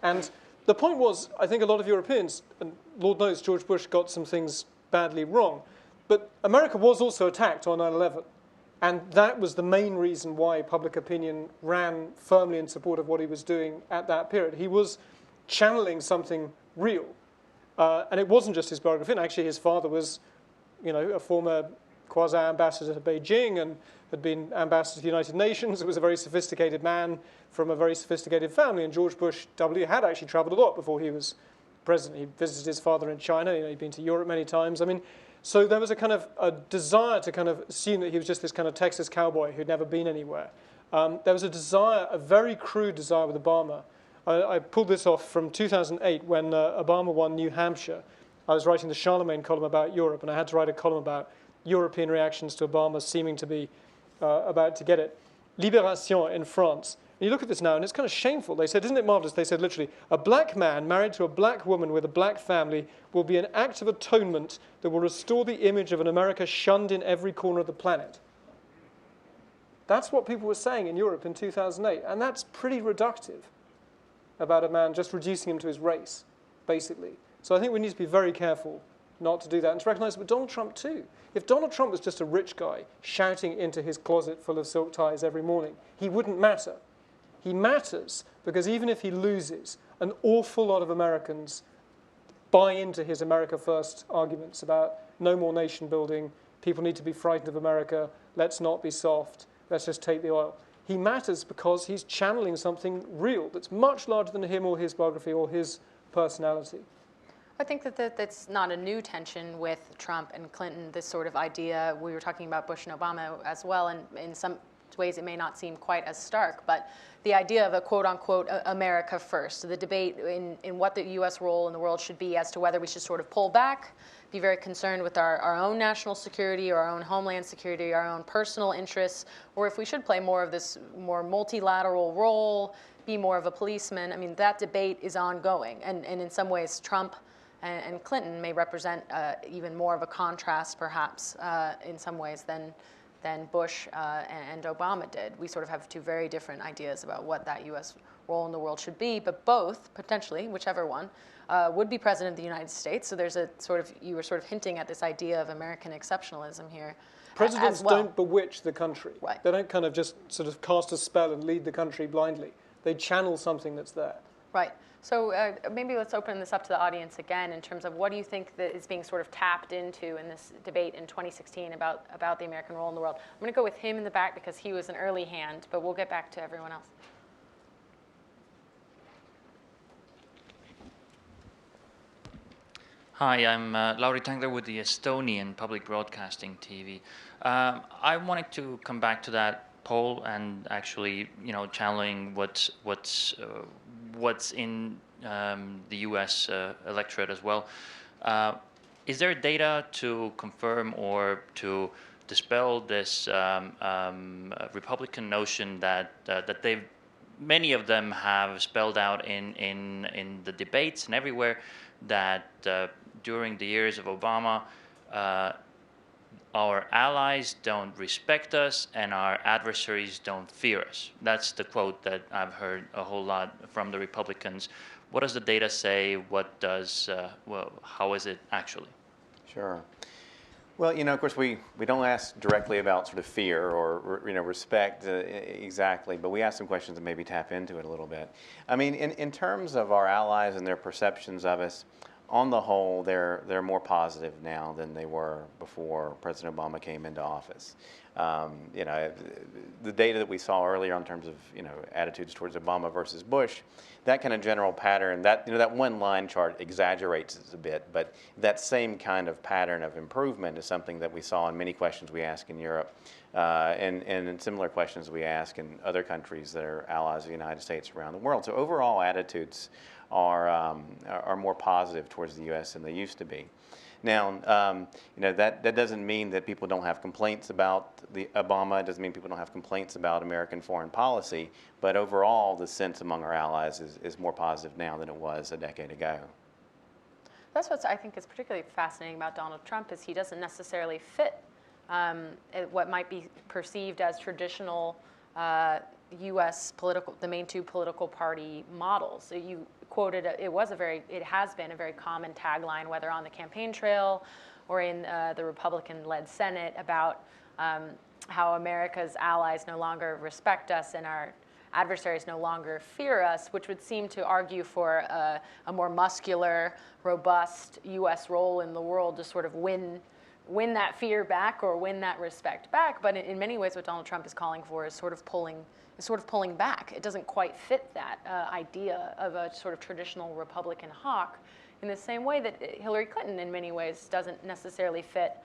[SPEAKER 5] And the point was, I think a lot of Europeans, and Lord knows George Bush got some things badly wrong, but America was also attacked on 9/11. And that was the main reason why public opinion ran firmly in support of what he was doing at that period. He was channeling something real. And it wasn't just his biography. And actually, his father was, a former quasi-ambassador to Beijing and had been ambassador to the United Nations. It was a very sophisticated man from a very sophisticated family. And George Bush W. had actually traveled a lot before he was president. He visited his father in China. He'd been to Europe many times. I mean, so there was a kind of a desire to kind of assume that he was just this kind of Texas cowboy who'd never been anywhere. There was a desire, a very crude desire with Obama. I pulled this off from 2008 when Obama won New Hampshire. I was writing the Charlemagne column about Europe, and I had to write a column about European reactions to Obama seeming to be about to get it. Libération in France. And you look at this now, and it's kind of shameful. They said, isn't it marvelous? They said literally, a black man married to a black woman with a black family will be an act of atonement that will restore the image of an America shunned in every corner of the planet. That's what people were saying in Europe in 2008, and that's pretty reductive about a man, just reducing him to his race, basically. So I think we need to be very careful not to do that, and to recognize that with Donald Trump too. If Donald Trump was just a rich guy shouting into his closet full of silk ties every morning, he wouldn't matter. He matters because even if he loses, an awful lot of Americans buy into his America First arguments about no more nation building, people need to be frightened of America, let's not be soft, let's just take the oil. He matters because he's channeling something real that's much larger than him or his biography or his personality.
[SPEAKER 3] I think that that's not a new tension with Trump and Clinton, this sort of idea. We were talking about Bush and Obama as well, and in some ways it may not seem quite as stark, but the idea of a quote-unquote America first, the debate in what the U.S. role in the world should be as to whether we should sort of pull back, be very concerned with our own national security or our own homeland security, our own personal interests, or if we should play more of this more multilateral role, be more of a policeman. I mean, that debate is ongoing, and in some ways Trump and Clinton may represent even more of a contrast, perhaps, in some ways than Bush and Obama did. We sort of have two very different ideas about what that U.S. role in the world should be, but both, potentially, whichever one, would be president of the United States. So there's a sort of, you were sort of hinting at this idea of American exceptionalism here.
[SPEAKER 5] Presidents
[SPEAKER 3] as well.
[SPEAKER 5] don't bewitch the country.
[SPEAKER 3] Right.
[SPEAKER 5] They don't kind of just sort of cast a spell and lead the country blindly. They channel something that's there.
[SPEAKER 3] Right. So maybe let's open this up to the audience again in terms of what do you think that is being sort of tapped into in this debate in 2016 about the American role in the world. I'm going to go with him in the back because he was an early hand, but we'll get back to everyone else.
[SPEAKER 9] Hi, I'm Lauri Tangler with the Estonian Public Broadcasting TV. I wanted to come back to that poll and actually, channeling what's in the U.S. Electorate as well. Is there data to confirm or to dispel this Republican notion that many of them have spelled out in the debates and everywhere that during the years of Obama, our allies don't respect us and our adversaries don't fear us? That's the quote that I've heard a whole lot from the Republicans. What does the data say? What does, how is it actually?
[SPEAKER 4] Sure. Well, of course, we don't ask directly about sort of fear or, respect exactly, but we ask some questions that maybe tap into it a little bit. I mean, in terms of our allies and their perceptions of us, on the whole, they're more positive now than they were before President Obama came into office. The data that we saw earlier in terms of attitudes towards Obama versus Bush, that kind of general pattern, that one line chart exaggerates it a bit, but that same kind of pattern of improvement is something that we saw in many questions we ask in Europe, and in similar questions we ask in other countries that are allies of the United States around the world. So overall attitudes are more positive towards the U.S. than they used to be. Now, that doesn't mean that people don't have complaints about Obama. It doesn't mean people don't have complaints about American foreign policy. But overall, the sense among our allies is more positive now than it was a decade ago.
[SPEAKER 3] That's what I think is particularly fascinating about Donald Trump is he doesn't necessarily fit what might be perceived as traditional U.S. the main two political party models. So you quoted, it has been a very common tagline, whether on the campaign trail or in the Republican-led Senate, about how America's allies no longer respect us and our adversaries no longer fear us, which would seem to argue for a more muscular, robust U.S. role in the world to sort of win that fear back or win that respect back. But in many ways, what Donald Trump is calling for is sort of pulling back. It doesn't quite fit that idea of a sort of traditional Republican hawk in the same way that Hillary Clinton in many ways doesn't necessarily fit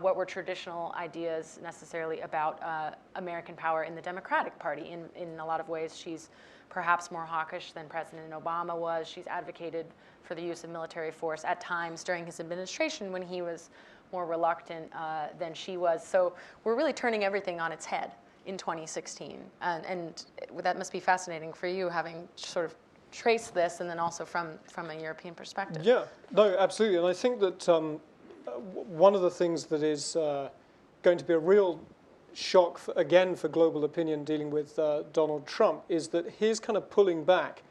[SPEAKER 3] what were traditional ideas necessarily about American power in the Democratic Party. In a lot of ways, she's perhaps more hawkish than President Obama was. She's advocated for the use of military force at times during his administration when he was more reluctant than she was. So we're really turning everything on its head. in 2016. And that must be fascinating for you, having sort of traced this, and then also from a European perspective.
[SPEAKER 5] Yeah, no, absolutely. And I think that one of the things that is going to be a real shock, again, for global opinion dealing with Donald Trump is that his kind of pulling back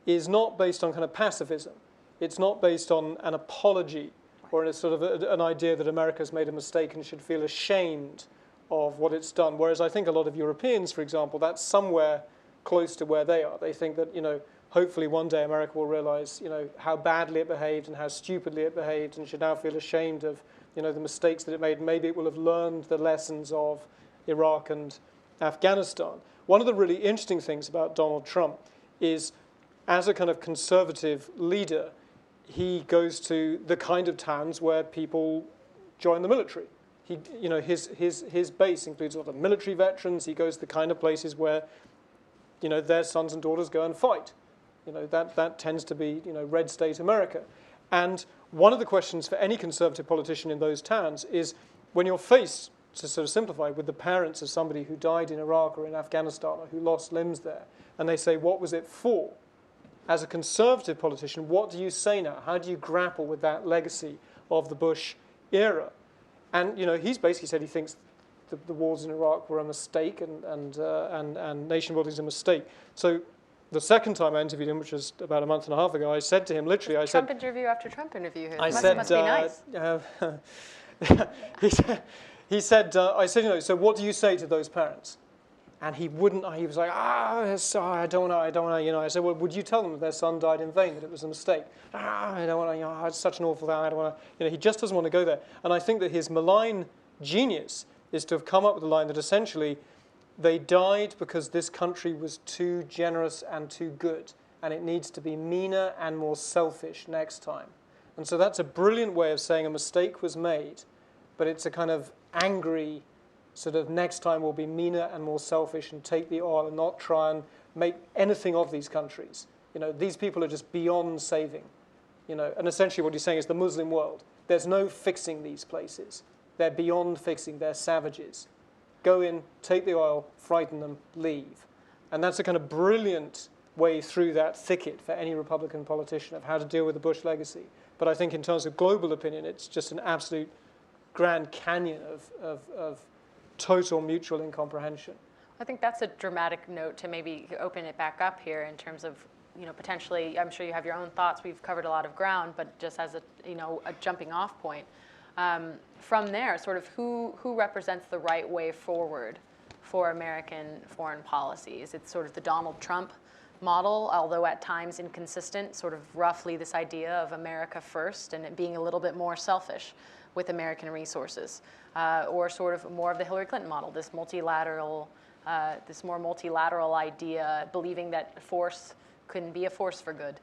[SPEAKER 5] is not based on kind of pacifism. It's not based on an apology or a sort of an idea that America's made a mistake and should feel ashamed of what it's done. Whereas I think a lot of Europeans, for example, that's somewhere close to where they are. They think that, hopefully one day America will realize, how badly it behaved and how stupidly it behaved and should now feel ashamed of, the mistakes that it made. Maybe it will have learned the lessons of Iraq and Afghanistan. One of the really interesting things about Donald Trump is, as a kind of conservative leader, he goes to the kind of towns where people join the military. His base includes a lot of military veterans. He goes to the kind of places where, their sons and daughters go and fight. That tends to be, red state America. And one of the questions for any conservative politician in those towns is, when you're faced, to sort of simplify, with the parents of somebody who died in Iraq or in Afghanistan or who lost limbs there, and they say, what was it for? As a conservative politician, what do you say now? How do you grapple with that legacy of the Bush era? And he's basically said he thinks the wars in Iraq were a mistake and nation building is a mistake. So the second time I interviewed him, which was about a month and a half ago, I said to him literally,
[SPEAKER 3] Trump interview after Trump interview.
[SPEAKER 5] I
[SPEAKER 3] must
[SPEAKER 5] said,
[SPEAKER 3] be nice.
[SPEAKER 5] he said, so what do you say to those parents? And he wouldn't. He was like, I don't want to. I said, well, would you tell them that their son died in vain, that it was a mistake? I don't want to. It's such an awful thing. I don't want to. He just doesn't want to go there. And I think that his malign genius is to have come up with a line that essentially, they died because this country was too generous and too good, and it needs to be meaner and more selfish next time. And so that's a brilliant way of saying a mistake was made, but it's a kind of angry sort of next time we'll be meaner and more selfish and take the oil and not try and make anything of these countries. These people are just beyond saving. And essentially what he's saying is the Muslim world, there's no fixing these places. They're beyond fixing. They're savages. Go in, take the oil, frighten them, leave. And that's a kind of brilliant way through that thicket for any Republican politician of how to deal with the Bush legacy. But I think in terms of global opinion, it's just an absolute Grand Canyon of total mutual incomprehension.
[SPEAKER 3] I think that's a dramatic note to maybe open it back up here in terms of, potentially, I'm sure you have your own thoughts. We've covered a lot of ground, but just as a jumping off point. From there, sort of who represents the right way forward for American foreign policy? Is it sort of the Donald Trump model, although at times inconsistent, sort of roughly this idea of America first and it being a little bit more selfish with American resources, or sort of more of the Hillary Clinton model, this more multilateral idea, believing that force couldn't be a force for good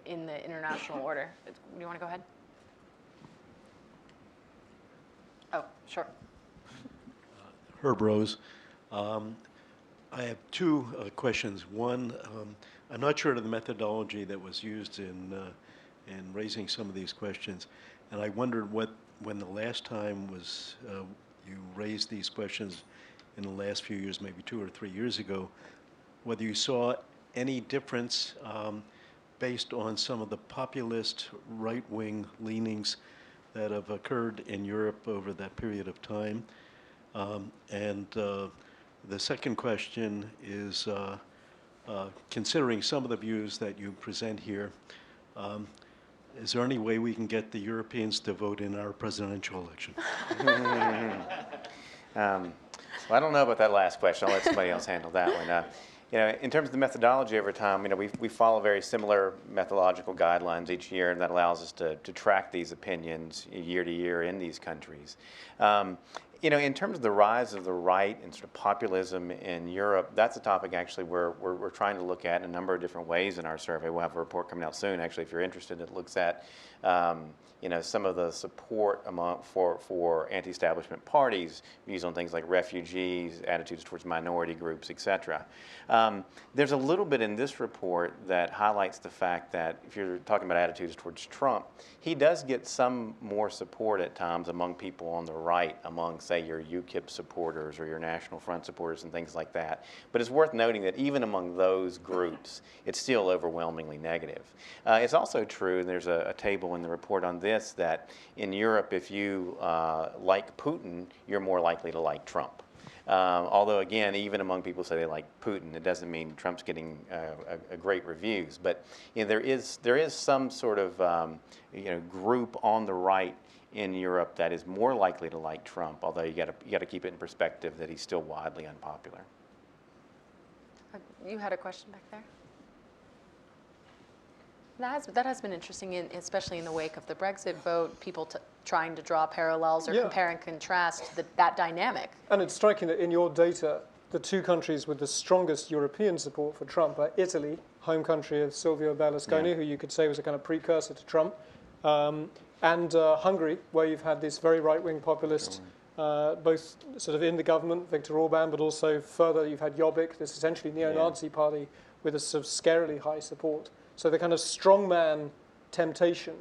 [SPEAKER 3] in the international order. Do you want to go ahead? Oh, sure.
[SPEAKER 10] Herb Rose. I have two questions. One, I'm not sure of the methodology that was used in raising some of these questions, and I wondered when the last time was you raised these questions in the last few years, maybe 2 or 3 years ago, whether you saw any difference based on some of the populist right-wing leanings that have occurred in Europe over that period of time. And the second question is, considering some of the views that you present here, is there any way we can get the Europeans to vote in our presidential election?
[SPEAKER 4] Well, I don't know about that last question. I'll let somebody else handle that one. In terms of the methodology over time, we follow very similar methodological guidelines each year, and that allows us to track these opinions year to year in these countries. In terms of the rise of the right and sort of populism in Europe, that's a topic actually we're trying to look at in a number of different ways in our survey. We'll have a report coming out soon, actually, if you're interested. It looks at some of the support for anti-establishment parties, views on things like refugees, attitudes towards minority groups, etc. There's a little bit in this report that highlights the fact that if you're talking about attitudes towards Trump, he does get some more support at times among people on the right, among, say, say, your UKIP supporters or your National Front supporters and things like that. But it's worth noting that even among those groups, it's still overwhelmingly negative. It's also true, and there's a table in the report on this, that in Europe, if you like Putin, you're more likely to like Trump. Although, again, even among people who say they like Putin, it doesn't mean Trump's getting great reviews. But there is some sort of group on the right in Europe that is more likely to like Trump. Although you got to keep it in perspective that he's still widely unpopular.
[SPEAKER 3] You had a question back there? That has been interesting, especially in the wake of the Brexit vote, people trying to draw parallels or compare and contrast that dynamic.
[SPEAKER 5] And it's striking that in your data, the two countries with the strongest European support for Trump are Italy, home country of Silvio Berlusconi, who you could say was a kind of precursor to Trump, and Hungary, where you've had this very right-wing populist, both sort of in the government, Viktor Orban, but also further you've had Jobbik, this essentially neo-Nazi party with a sort of scarily high support. So the kind of strongman temptation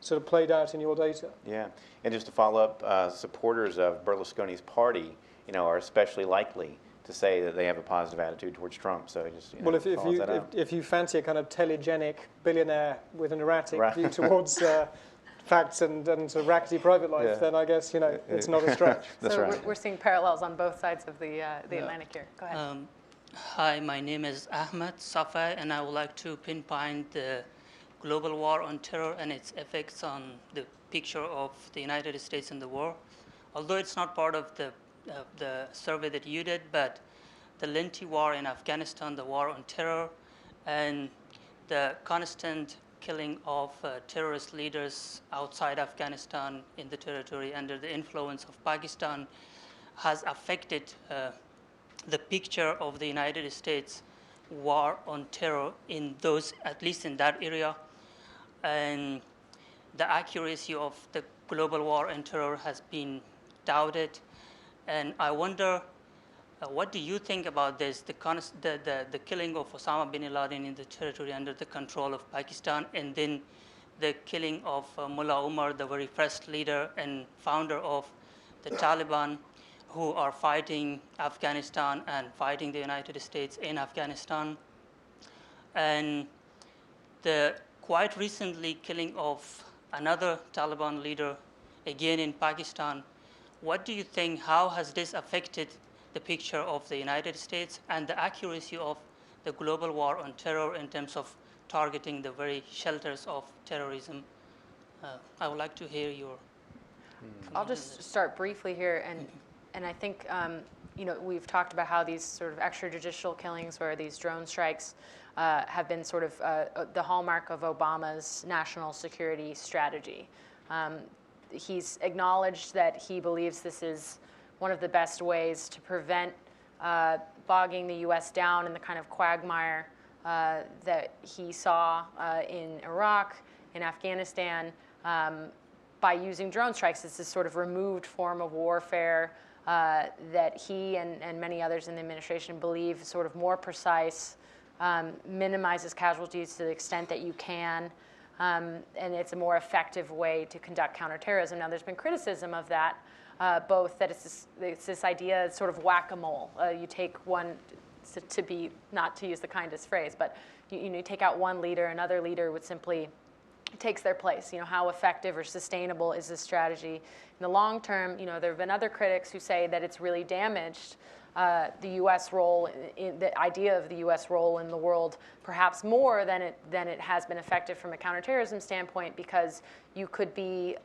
[SPEAKER 5] sort of played out in your data.
[SPEAKER 4] Yeah, and just to follow up, supporters of Berlusconi's party, are especially likely to say that they have a positive attitude towards Trump. So just
[SPEAKER 5] well, if you fancy a kind of telegenic billionaire with an erratic view towards facts and sort of rackety private life, then I guess it's not a stretch.
[SPEAKER 4] That's
[SPEAKER 3] so
[SPEAKER 4] right.
[SPEAKER 3] We're seeing parallels on both sides of the Atlantic here. Go ahead.
[SPEAKER 11] Hi, my name is Ahmed Safai, and I would like to pinpoint the global war on terror and its effects on the picture of the United States in the war. Although it's not part of the survey that you did, but the lengthy war in Afghanistan, the war on terror, and the constant killing of terrorist leaders outside Afghanistan in the territory under the influence of Pakistan has affected the picture of the United States war on terror in those, at least in that area, and the accuracy of the global war on terror has been doubted. And I wonder, what do you think about this, the killing of Osama bin Laden in the territory under the control of Pakistan, and then the killing of Mullah Omar, the very first leader and founder of the Taliban, who are fighting Afghanistan and fighting the United States in Afghanistan, and the quite recently killing of another Taliban leader again in Pakistan. What do you think, how has this affected the picture of the United States and the accuracy of the global war on terror in terms of targeting the very shelters of terrorism? I would like to hear your
[SPEAKER 3] I'll just start briefly here, and I think we've talked about how these sort of extrajudicial killings, where these drone strikes have been sort of the hallmark of Obama's national security strategy. He's acknowledged that he believes this is one of the best ways to prevent bogging the U.S. down in the kind of quagmire that he saw in Iraq, in Afghanistan, by using drone strikes. It's this sort of removed form of warfare that he and many others in the administration believe sort of more precise, minimizes casualties to the extent that you can, and it's a more effective way to conduct counterterrorism. Now, there's been criticism of that, both that it's this idea, it's sort of whack-a-mole. You take one, not to use the kindest phrase, but you take out one leader, another leader would simply takes their place. How effective or sustainable is this strategy? In the long term, there have been other critics who say that it's really damaged the U.S. role, the idea of the U.S. role in the world, perhaps more than it has been effective from a counterterrorism standpoint, because you could be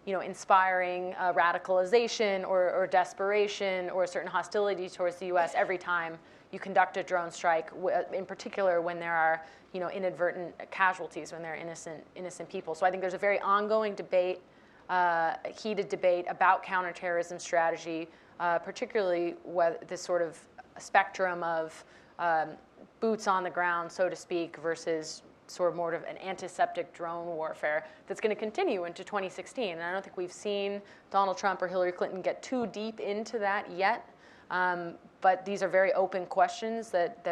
[SPEAKER 3] inspiring radicalization or desperation or a certain hostility towards the U.S. every time you conduct a drone strike, in particular when there are inadvertent casualties, when there are innocent people. So I think there's a very ongoing debate, heated debate about counterterrorism strategy, particularly this sort of spectrum of boots on the ground, so to speak, versus sort of more of an antiseptic drone warfare that's going to continue into 2016. And I don't think we've seen Donald Trump or Hillary Clinton get too deep into that yet. But these are very open questions that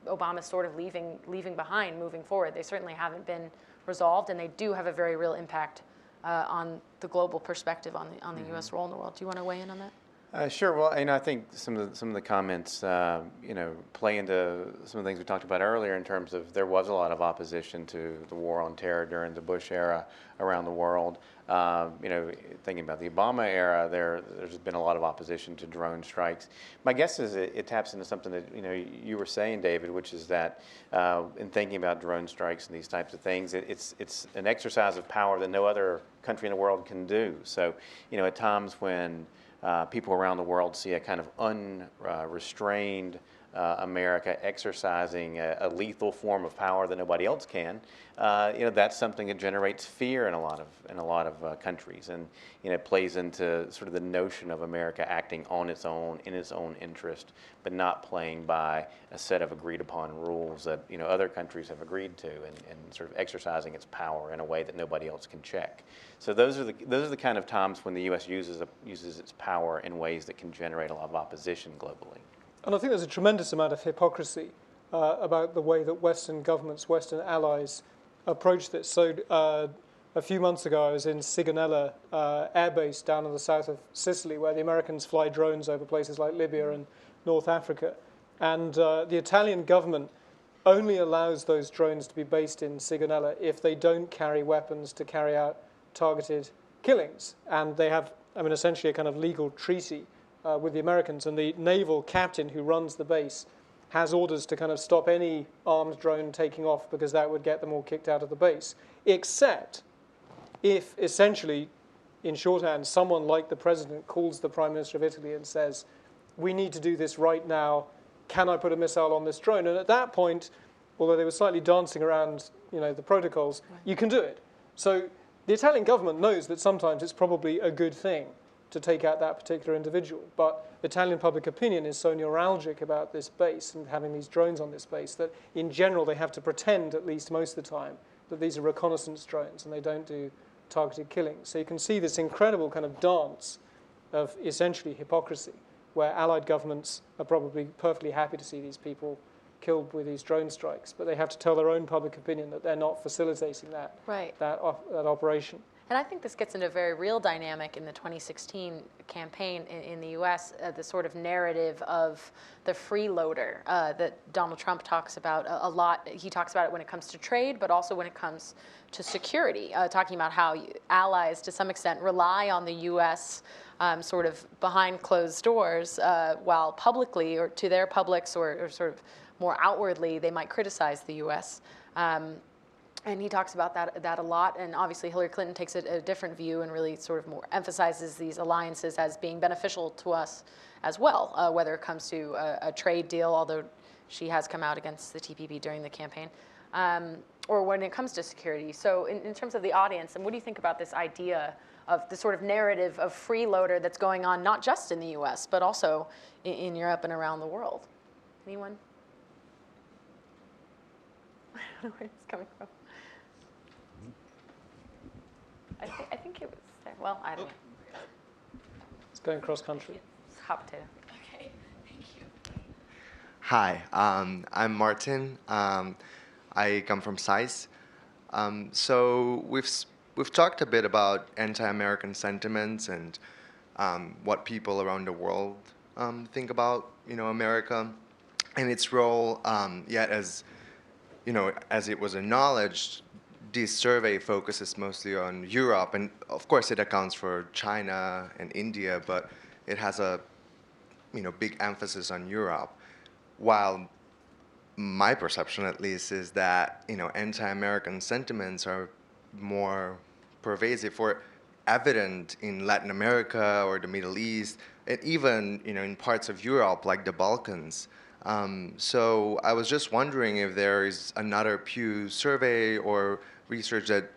[SPEAKER 3] Obama's sort of leaving behind moving forward. They certainly haven't been resolved, and they do have a very real impact on the global perspective on the U.S. role in the world. Do you want to weigh in on that?
[SPEAKER 4] Sure. Well, I think some of the comments, play into some of the things we talked about earlier in terms of there was a lot of opposition to the war on terror during the Bush era around the world. Thinking about the Obama era, there's been a lot of opposition to drone strikes. My guess is it taps into something that you were saying, David, which is that in thinking about drone strikes and these types of things, it's an exercise of power that no other country in the world can do. So, at times when people around the world see a kind of unrestrained America exercising a lethal form of power that nobody else can, that's something that generates fear in a lot of countries, and it plays into sort of the notion of America acting on its own in its own interest, but not playing by a set of agreed upon rules that other countries have agreed to, and sort of exercising its power in a way that nobody else can check. So those are the kind of times when the U.S. uses its power in ways that can generate a lot of opposition globally.
[SPEAKER 5] And I think there's a tremendous amount of hypocrisy about the way that Western governments, Western allies approach this. So a few months ago, I was in Sigonella Air Base down in the south of Sicily, where the Americans fly drones over places like Libya and North Africa. And the Italian government only allows those drones to be based in Sigonella if they don't carry weapons to carry out targeted killings. And they have, essentially a kind of legal treaty with the Americans, and the naval captain who runs the base has orders to kind of stop any armed drone taking off because that would get them all kicked out of the base, except if essentially, in shorthand, someone like the president calls the Prime Minister of Italy and says, we need to do this right now, can I put a missile on this drone? And at that point, although they were slightly dancing around the protocols, you can do it. So the Italian government knows that sometimes it's probably a good thing to take out that particular individual. But Italian public opinion is so neuralgic about this base and having these drones on this base that in general they have to pretend, at least most of the time, that these are reconnaissance drones and they don't do targeted killings. So you can see this incredible kind of dance of essentially hypocrisy, where allied governments are probably perfectly happy to see these people killed with these drone strikes, but they have to tell their own public opinion that they're not facilitating that operation.
[SPEAKER 3] And I think this gets into a very real dynamic in the 2016 campaign in the U.S., the sort of narrative of the freeloader that Donald Trump talks about a lot. He talks about it when it comes to trade, but also when it comes to security, talking about how allies, to some extent, rely on the U.S. Sort of behind closed doors, while publicly, or to their publics, or sort of more outwardly, they might criticize the U.S. And he talks about that a lot, and obviously Hillary Clinton takes a different view and really sort of more emphasizes these alliances as being beneficial to us as well, whether it comes to a trade deal, although she has come out against the TPP during the campaign, or when it comes to security. So in terms of the audience, and what do you think about this idea of the sort of narrative of freeloader that's going on not just in the US, but also in Europe and around the world? Anyone? I don't know where it's coming from. I think it was there. Well, I don't know.
[SPEAKER 5] It's going cross country.
[SPEAKER 3] It's hot potato.
[SPEAKER 2] Okay, thank you.
[SPEAKER 12] Hi, I'm Martin. I come from SAIS. So we've talked a bit about anti-American sentiments and what people around the world think about America and its role. Yet, as it was acknowledged, this survey focuses mostly on Europe, and of course it accounts for China and India, but it has a big emphasis on Europe. While my perception, at least, is that anti-American sentiments are more pervasive or evident in Latin America or the Middle East, and even in parts of Europe like the Balkans. So I was just wondering if there is another Pew survey or research that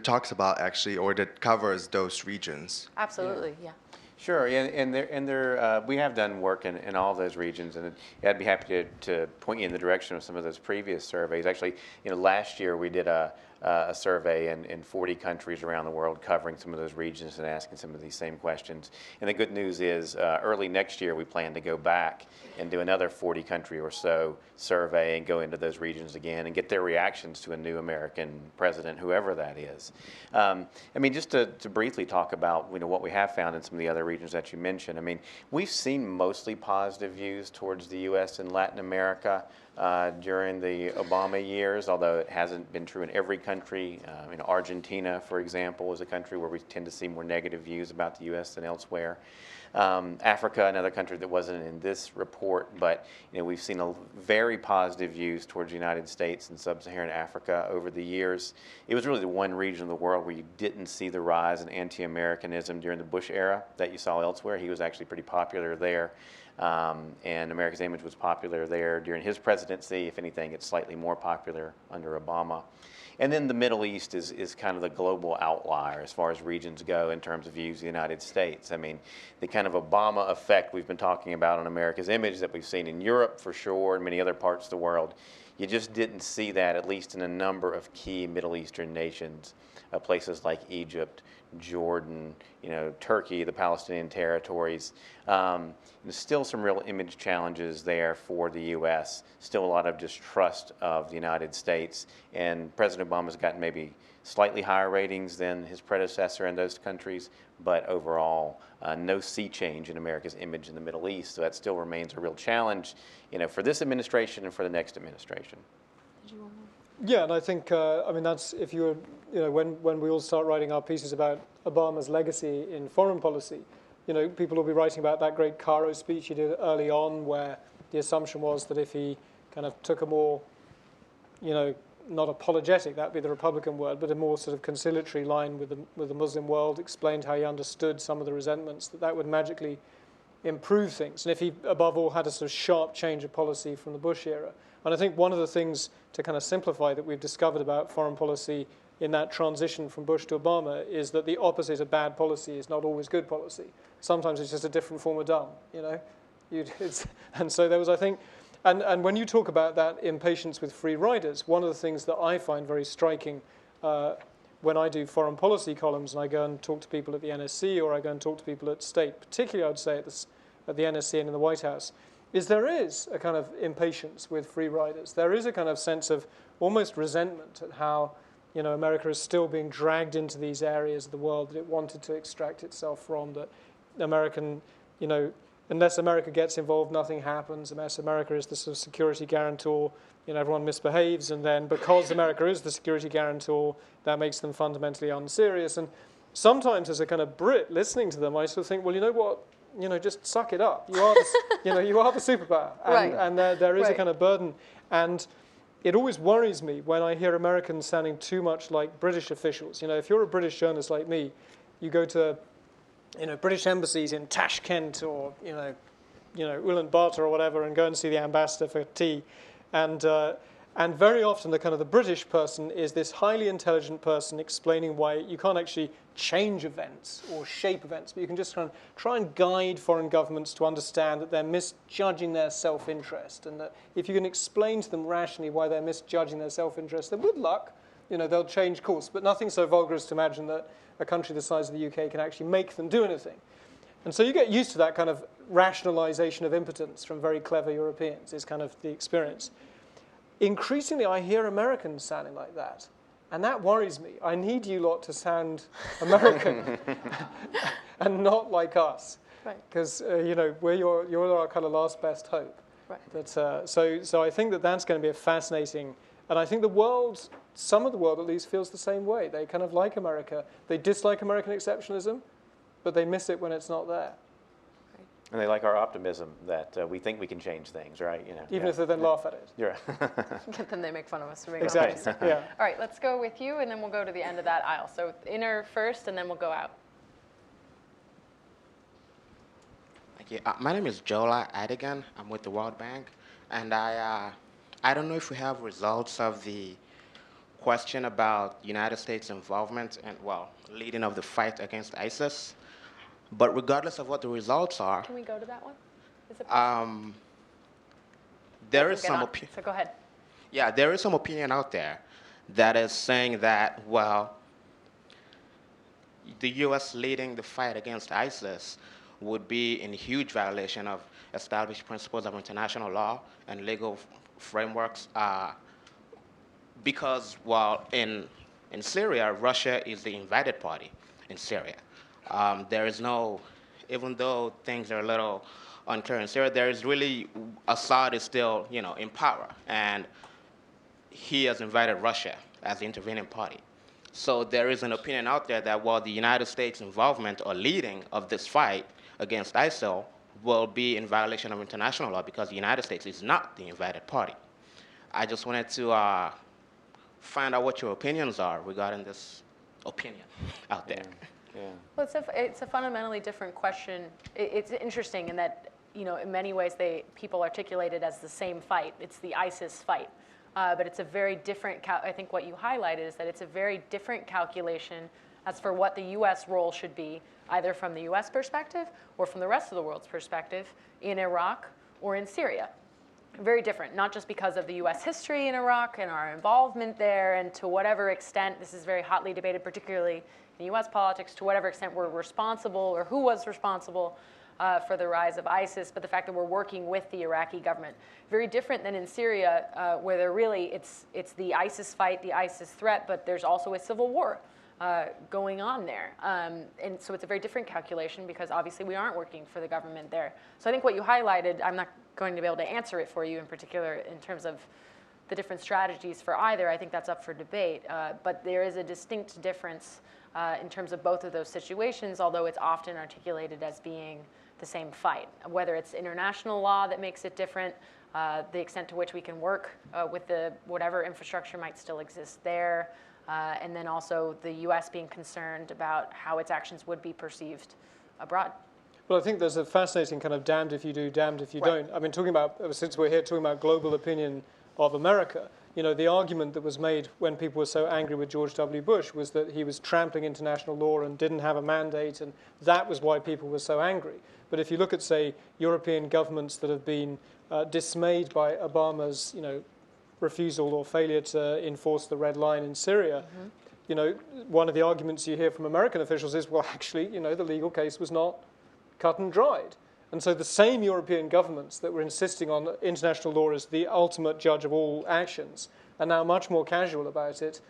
[SPEAKER 12] talks about actually, or that covers those regions.
[SPEAKER 3] Absolutely, yeah.
[SPEAKER 4] Sure, and we have done work in all of those regions, and I'd be happy to point you in the direction of some of those previous surveys. Actually, last year we did a a survey in 40 countries around the world, covering some of those regions and asking some of these same questions. And the good news is early next year we plan to go back and do another 40 country or so survey and go into those regions again and get their reactions to a new American president, whoever that is. I mean, just to briefly talk about what we have found in some of the other regions that you mentioned. I mean, we've seen mostly positive views towards the U.S. and Latin America during the Obama years, although it hasn't been true in every country. Argentina, for example, is a country where we tend to see more negative views about the U.S. than elsewhere. Africa, another country that wasn't in this report, but we've seen very positive views towards the United States and sub-Saharan Africa over the years. It was really the one region of the world where you didn't see the rise in anti-Americanism during the Bush era that you saw elsewhere. He was actually pretty popular there. And America's image was popular there during his presidency. If anything, it's slightly more popular under Obama. And then the Middle East is kind of the global outlier as far as regions go in terms of views of the United States. I mean, the kind of Obama effect we've been talking about on America's image that we've seen in Europe for sure and many other parts of the world, you just didn't see that, at least in a number of key Middle Eastern nations, places like Egypt, Jordan, Turkey, the Palestinian territories. There's still some real image challenges there for the U.S., still a lot of distrust of the United States, and President Obama's gotten maybe slightly higher ratings than his predecessor in those countries, but overall, no sea change in America's image in the Middle East, so that still remains a real challenge, for this administration and for the next administration.
[SPEAKER 5] Yeah, and I think, I mean, that's, if you were, when we all start writing our pieces about Obama's legacy in foreign policy, people will be writing about that great Cairo speech he did early on, where the assumption was that if he kind of took a more, not apologetic, that'd be the Republican word, but a more sort of conciliatory line with the Muslim world, explained how he understood some of the resentments, that would magically improve things. And if he, above all, had a sort of sharp change of policy from the Bush era. And I think one of the things to kind of simplify that we've discovered about foreign policy in that transition from Bush to Obama is that the opposite of bad policy is not always good policy. Sometimes it's just a different form of dumb, and so there was, I think, and when you talk about that impatience with free riders, one of the things that I find very striking when I do foreign policy columns and I go and talk to people at the NSC or I go and talk to people at State, particularly I would say at the NSC and in the White House, is there is a kind of impatience with free riders. There is a kind of sense of almost resentment at how America is still being dragged into these areas of the world that it wanted to extract itself from, that American, unless America gets involved, nothing happens. Unless America is the sort of security guarantor, everyone misbehaves. And then because America is the security guarantor, that makes them fundamentally unserious. And sometimes as a kind of Brit listening to them, I sort of think, well, you know what? Just suck it up. You are the, you are the superpower. And,
[SPEAKER 3] right.
[SPEAKER 5] And there is
[SPEAKER 3] right.
[SPEAKER 5] a kind of burden. And it always worries me when I hear Americans sounding too much like British officials. If you're a British journalist like me, you go to British embassies in Tashkent or Ulaanbaatar or whatever, and go and see the ambassador for tea, and very often the British person is this highly intelligent person explaining why you can't actually change events or shape events, but you can just kind of try and guide foreign governments to understand that they're misjudging their self-interest, and that if you can explain to them rationally why they're misjudging their self-interest, then with luck, they'll change course. But nothing so vulgar as to imagine that a country the size of the UK can actually make them do anything. And so you get used to that kind of rationalization of impotence from very clever Europeans, is kind of the experience. Increasingly, I hear Americans sounding like that. And that worries me. I need you lot to sound American and not like us. Because, you're our kind of last best hope.
[SPEAKER 3] Right.
[SPEAKER 5] But, so I think that's going to be a fascinating, and I think the world, some of the world at least, feels the same way. They kind of like America. They dislike American exceptionalism, but they miss it when it's not there.
[SPEAKER 4] And they like our optimism that we think we can change things, right?
[SPEAKER 5] Even if they then laugh at it.
[SPEAKER 4] Yeah.
[SPEAKER 3] Then they make fun of us for being
[SPEAKER 5] exactly.
[SPEAKER 3] optimistic.
[SPEAKER 5] Yeah.
[SPEAKER 3] All right, let's go with you, and then we'll go to the end of that aisle. So inner first, and then we'll go out.
[SPEAKER 13] Thank you. My name is Jola Adigan. I'm with the World Bank, and I don't know if we have results of the question about United States involvement and, leading of the fight against ISIS. But regardless of what the results are,
[SPEAKER 3] can we go to that one? Is it possible?
[SPEAKER 13] There is some
[SPEAKER 3] So go ahead.
[SPEAKER 13] Yeah, there is some opinion out there that is saying that, well, the U.S. leading the fight against ISIS would be in huge violation of established principles of international law and legal frameworks because, well, in Syria, Russia is the invited party in Syria. There is no, even though things are a little unclear in Syria, there is really, Assad is still, in power, and he has invited Russia as the intervening party. So there is an opinion out there that while the United States' involvement or leading of this fight against ISIL will be in violation of international law because the United States is not the invited party. I just wanted to find out what your opinions are regarding this opinion out there.
[SPEAKER 4] Yeah.
[SPEAKER 3] Well, it's a fundamentally different question. It's interesting in that, in many ways people articulate it as the same fight. It's the ISIS fight. But it's a very different, I think what you highlighted is that it's a very different calculation as for what the U.S. role should be, either from the U.S. perspective or from the rest of the world's perspective in Iraq or in Syria. Very different, not just because of the U.S. history in Iraq and our involvement there, and to whatever extent, this is very hotly debated, particularly in U.S. politics, to whatever extent we're responsible or who was responsible for the rise of ISIS, but the fact that we're working with the Iraqi government. Very different than in Syria, where it's the ISIS fight, the ISIS threat, but there's also a civil war going on there. And so it's a very different calculation because obviously we aren't working for the government there. So I think what you highlighted, I'm not going to be able to answer it for you in particular in terms of the different strategies for either. I think that's up for debate. But there is a distinct difference in terms of both of those situations, although it's often articulated as being the same fight. Whether it's international law that makes it different, the extent to which we can work with whatever infrastructure might still exist there, and then also the U.S. being concerned about how its actions would be perceived abroad.
[SPEAKER 5] Well, I think there's a fascinating kind of damned if you do, damned if you don't. I mean, since we're here talking about global opinion of America, the argument that was made when people were so angry with George W. Bush was that he was trampling international law and didn't have a mandate, and that was why people were so angry. But if you look at, say, European governments that have been dismayed by Obama's, refusal or failure to enforce the red line in Syria, one of the arguments you hear from American officials is, well, actually, the legal case was not cut and dried. And so the same European governments that were insisting on international law as the ultimate judge of all actions are now much more casual about it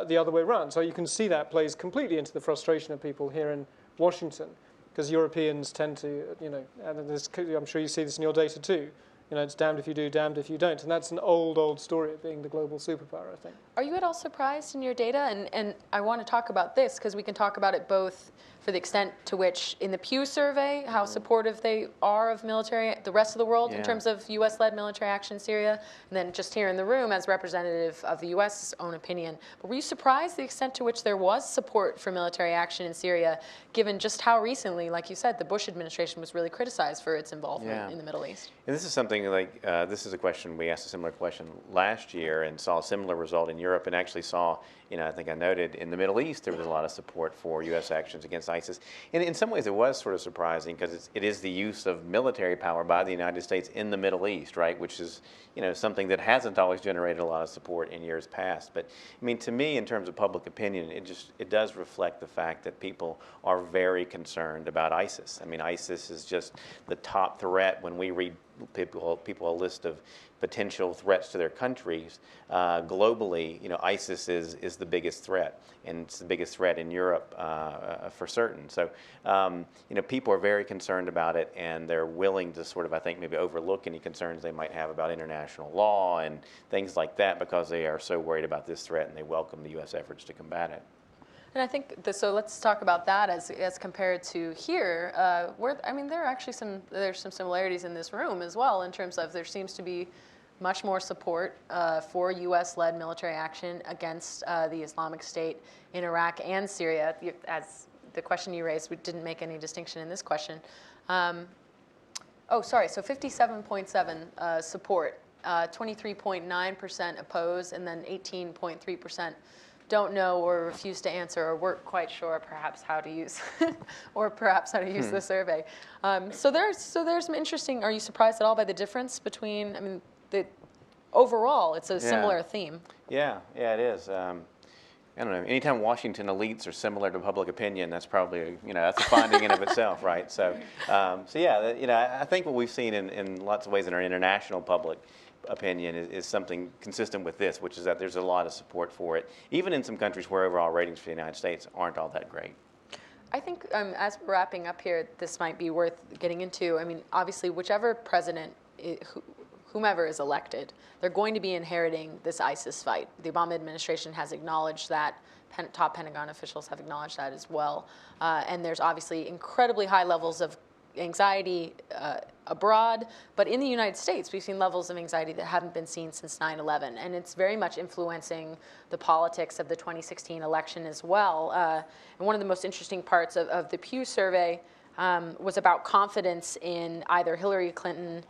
[SPEAKER 5] the other way around. So you can see that plays completely into the frustration of people here in Washington, because Europeans tend to, and I'm sure you see this in your data too, it's damned if you do, damned if you don't. And that's an old story of being the global superpower, I think.
[SPEAKER 3] Are you at all surprised in your data? And I want to talk about this because we can talk about it both for the extent to which in the Pew survey, how supportive they are of the rest of the world in terms of U.S.-led military action in Syria, and then just here in the room as representative of the U.S.'s own opinion. But were you surprised the extent to which there was support for military action in Syria, given just how recently, like you said, the Bush administration was really criticized for its involvement in the Middle East?
[SPEAKER 4] And this is something like, this is a question, we asked a similar question last year and saw a similar result in Europe, and actually saw, I think I noted in the Middle East there was a lot of support for U.S. actions against ISIS. And in some ways it was sort of surprising because it is the use of military power by the United States in the Middle East, right, which is, something that hasn't always generated a lot of support in years past. But, I mean, to me, in terms of public opinion, it does reflect the fact that people are very concerned about ISIS. I mean, ISIS is just the top threat when we read people a list of potential threats to their countries. Globally, ISIS is the biggest threat, and it's the biggest threat in Europe for certain. So, people are very concerned about it, and they're willing to sort of, I think, maybe overlook any concerns they might have about international law and things like that because they are so worried about this threat, and they welcome the U.S. efforts to combat it.
[SPEAKER 3] And I think, so let's talk about that as compared to here, where, I mean, there's some similarities in this room as well in terms of there seems to be much more support for U.S.-led military action against the Islamic State in Iraq and Syria. As the question you raised, we didn't make any distinction in this question. So 57.7 support, 23.9% oppose, and then 18.3% don't know or refuse to answer or weren't quite sure perhaps how to use the survey. So there's some interesting, are you surprised at all by the difference between, I mean, overall, it's a similar theme.
[SPEAKER 4] Yeah, it is. I don't know. Anytime Washington elites are similar to public opinion, that's probably that's a finding in of itself, right? So, I think what we've seen in lots of ways in our international public opinion is something consistent with this, which is that there's a lot of support for it, even in some countries where overall ratings for the United States aren't all that great.
[SPEAKER 3] I think as we're wrapping up here, this might be worth getting into. I mean, obviously, whichever president, whomever is elected, they're going to be inheriting this ISIS fight. The Obama administration has acknowledged that. Top Pentagon officials have acknowledged that as well. And there's obviously incredibly high levels of anxiety abroad, but in the United States, we've seen levels of anxiety that haven't been seen since 9/11, and it's very much influencing the politics of the 2016 election as well. And one of the most interesting parts of the Pew survey was about confidence in either Hillary Clinton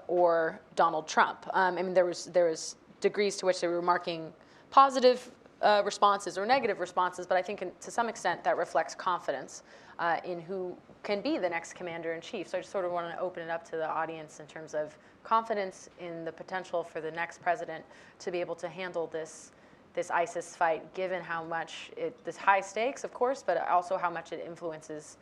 [SPEAKER 3] or Donald Trump. I mean, there was degrees to which they were marking positive responses or negative responses, but I think to some extent that reflects confidence in who can be the next commander-in-chief. So I just sort of want to open it up to the audience in terms of confidence in the potential for the next president to be able to handle this ISIS fight, given how much this high stakes, of course, but also how much it influences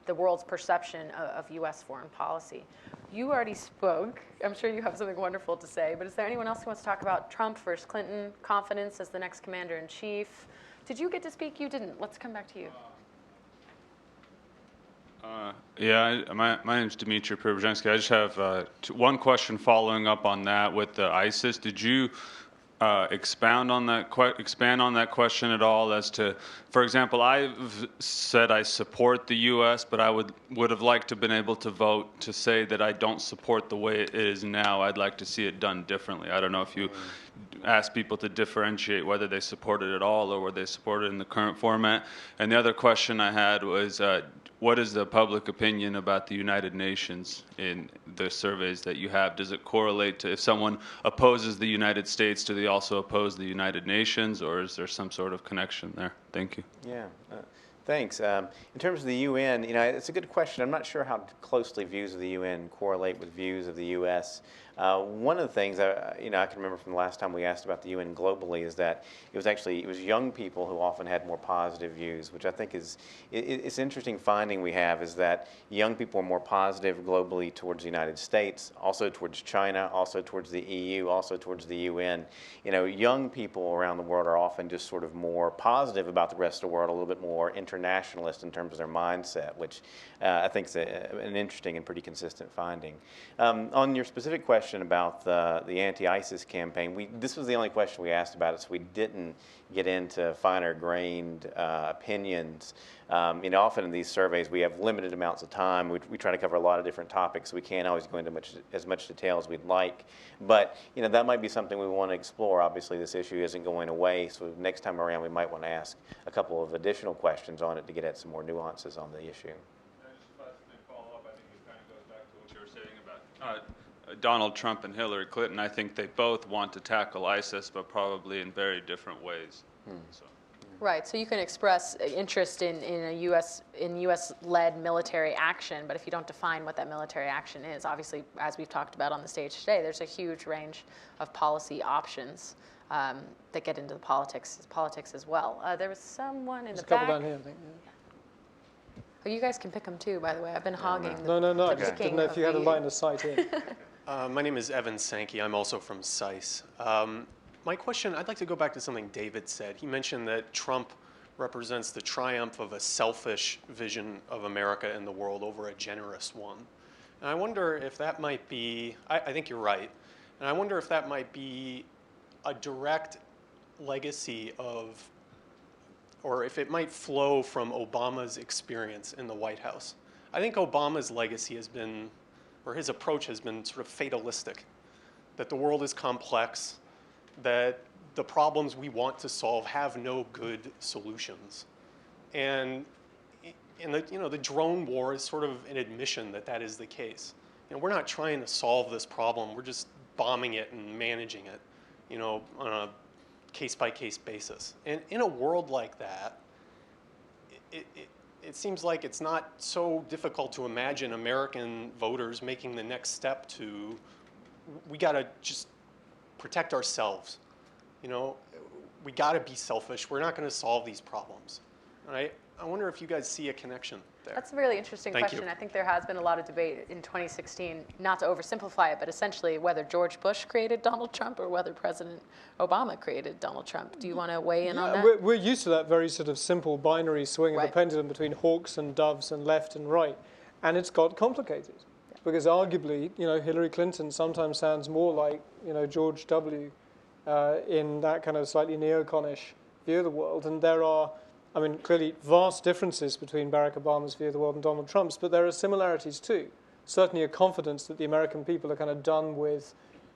[SPEAKER 3] the world's perception of U.S. foreign policy. You already spoke. I'm sure you have something wonderful to say, but is there anyone else who wants to talk about Trump versus Clinton, confidence as the next commander-in-chief? Did you get to speak? You didn't. Let's come back to you.
[SPEAKER 14] My name's Dmitry Preobrazhensky. I just have one question following up on that with the ISIS. Did you expand on that question at all as to, for example, I've said I support the U.S., but I would have liked to have been able to vote to say that I don't support the way it is now. I'd like to see it done differently. I don't know if you asked people to differentiate whether they support it at all or whether they support it in the current format. And the other question I had was, what is the public opinion about the United Nations in the surveys that you have? Does it correlate to if someone opposes the United States, do they also oppose the United Nations, or is there some sort of connection there? Thank you.
[SPEAKER 4] Yeah. Thanks. In terms of the UN, it's a good question. I'm not sure how closely views of the UN correlate with views of the U.S. One of the things I can remember from the last time we asked about the UN globally is that it was young people who often had more positive views, which I think it's an interesting finding we have, is that young people are more positive globally towards the United States, also towards China, also towards the EU, also towards the UN. Young people around the world are often just sort of more positive about the rest of the world, a little bit more internationalist in terms of their mindset, which I think is an interesting and pretty consistent finding. On your specific question about the anti-ISIS campaign, this was the only question we asked about it, so we didn't get into finer-grained opinions. Often in these surveys we have limited amounts of time. We try to cover a lot of different topics, so we can't always go into as much detail as we'd like. But that might be something we want to explore. Obviously, this issue isn't going away, so next time around we might want to ask a couple of additional questions on it to get at some more nuances on the issue.
[SPEAKER 14] Follow up, I think it kind of goes back to what you were saying about Donald Trump and Hillary Clinton. I think they both want to tackle ISIS, but probably in very different ways. So.
[SPEAKER 3] Right. So you can express interest in U.S.-led military action, but if you don't define what that military action is, obviously, as we've talked about on the stage today, there's a huge range of policy options that get into the politics as well. There was someone in the back.
[SPEAKER 5] There's a couple down here, I think. Yeah.
[SPEAKER 3] Oh, you guys can pick them too, by the way. I've been hogging.
[SPEAKER 5] No.
[SPEAKER 3] The
[SPEAKER 5] I just didn't know if you had a line of sight in.
[SPEAKER 15] My name is Evan Sankey. I'm also from SAIS. My question, I'd like to go back to something David said. He mentioned that Trump represents the triumph of a selfish vision of America and the world over a generous one. And I wonder if that might be, I think you're right, and I wonder if that might be a direct legacy of, or if it might flow from Obama's experience in the White House. I think Obama's legacy has been, or his approach has been sort of fatalistic, that the world is complex, that the problems we want to solve have no good solutions. And the drone war is sort of an admission that that is the case. We're not trying to solve this problem, we're just bombing it and managing it, on a case-by-case basis. And in a world like that, it seems like it's not so difficult to imagine American voters making the next step to, we gotta just protect ourselves. You know, we got to be selfish. We're not going to solve these problems. And I wonder if you guys see a connection there.
[SPEAKER 3] That's a really interesting
[SPEAKER 15] Thank
[SPEAKER 3] question.
[SPEAKER 15] you.
[SPEAKER 3] I think there has been a lot of debate in 2016, not to oversimplify it, but essentially whether George Bush created Donald Trump or whether President Obama created Donald Trump. Do you want to weigh in on that?
[SPEAKER 5] We're used to that very sort of simple binary swing of the pendulum between hawks and doves and left and right. And it's got complicated. Because arguably, you know, Hillary Clinton sometimes sounds more like, you know, George W. In that kind of slightly neoconish view of the world. And there are, I mean, clearly vast differences between Barack Obama's view of the world and Donald Trump's, but there are similarities too. Certainly a confidence that the American people are kind of done with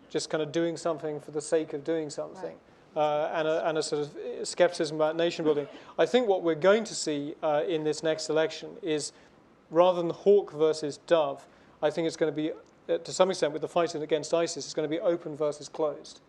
[SPEAKER 5] just kind of doing something for the sake of doing something. And a sort of skepticism about nation building. I think what we're going to see in this next election is, rather than hawk versus dove, I think it's going to be, to some extent, with the fighting against ISIS, it's going to be open versus closed.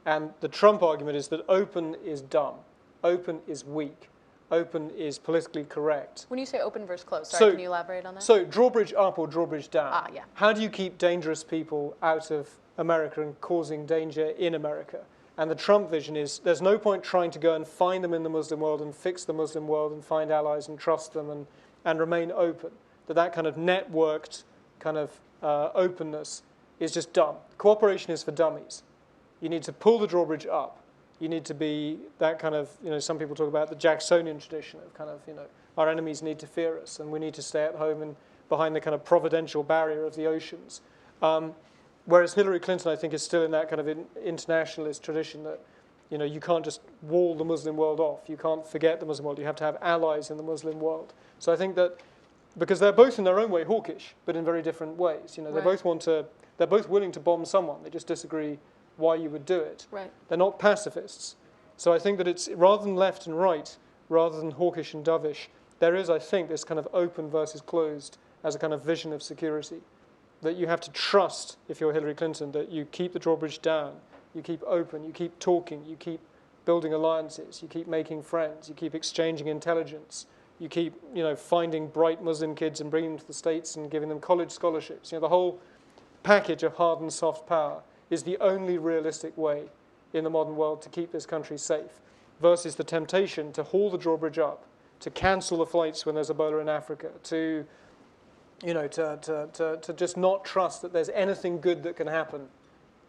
[SPEAKER 5] And the Trump argument is that open is dumb, open is weak, open is politically correct.
[SPEAKER 3] When you say open versus closed, sorry, can you elaborate on that?
[SPEAKER 5] So drawbridge up or drawbridge down.
[SPEAKER 3] Ah, yeah.
[SPEAKER 5] How do you keep dangerous people out of America and causing danger in America? And the Trump vision is there's no point trying to go and find them in the Muslim world and fix the Muslim world and find allies and trust them and remain open. That kind of networked kind of openness is just dumb. Cooperation is for dummies. You need to pull the drawbridge up. You need to be that kind of, you know, some people talk about the Jacksonian tradition of kind of, you know, our enemies need to fear us and we need to stay at home and behind the kind of providential barrier of the oceans. Whereas Hillary Clinton, I think, is still in that kind of internationalist tradition that, you know, you can't just wall the Muslim world off. You can't forget the Muslim world. You have to have allies in the Muslim world. So I think that because they're both in their own way hawkish, but in very different ways. You know, they both want to, they're both willing to bomb someone. They just disagree why you would do it.
[SPEAKER 3] Right.
[SPEAKER 5] They're not pacifists. So I think that it's rather than left and right, rather than hawkish and dovish, there is, I think, this kind of open versus closed as a kind of vision of security. That you have to trust, if you're Hillary Clinton, that you keep the drawbridge down, you keep open, you keep talking, you keep building alliances, you keep making friends, you keep exchanging intelligence, you keep, you know, finding bright Muslim kids and bringing them to the States and giving them college scholarships. You know, the whole package of hard and soft power is the only realistic way in the modern world to keep this country safe, versus the temptation to haul the drawbridge up, to cancel the flights when there's Ebola in Africa, to, you know, to just not trust that there's anything good that can happen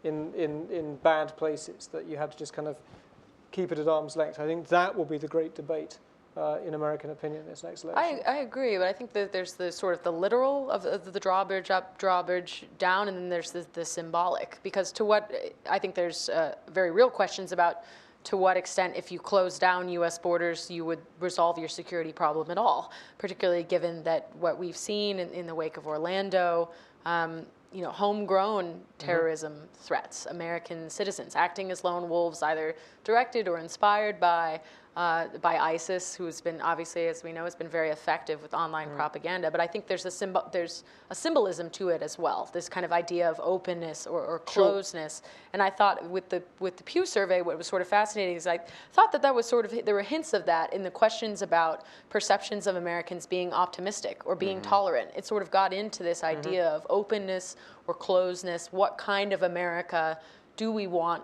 [SPEAKER 5] in bad places, that you have to just kind of keep it at arm's length. I think that will be the great debate in American opinion this next election.
[SPEAKER 3] I agree, but I think that there's the sort of the literal of the drawbridge up, drawbridge down, and then there's the symbolic. Because to what, I think there's very real questions about to what extent, if you close down U.S. borders, you would resolve your security problem at all, particularly given that what we've seen in the wake of Orlando, you know, homegrown terrorism threats, American citizens acting as lone wolves, either directed or inspired by ISIS, who's been obviously, as we know, has been very effective with online propaganda. But I think there's a symbolism to it as well. This kind of idea of openness or closeness. And I thought with the Pew survey, what was sort of fascinating is I thought that was sort of, there were hints of that in the questions about perceptions of Americans being optimistic or being tolerant. It sort of got into this idea of openness or closeness. What kind of America do we want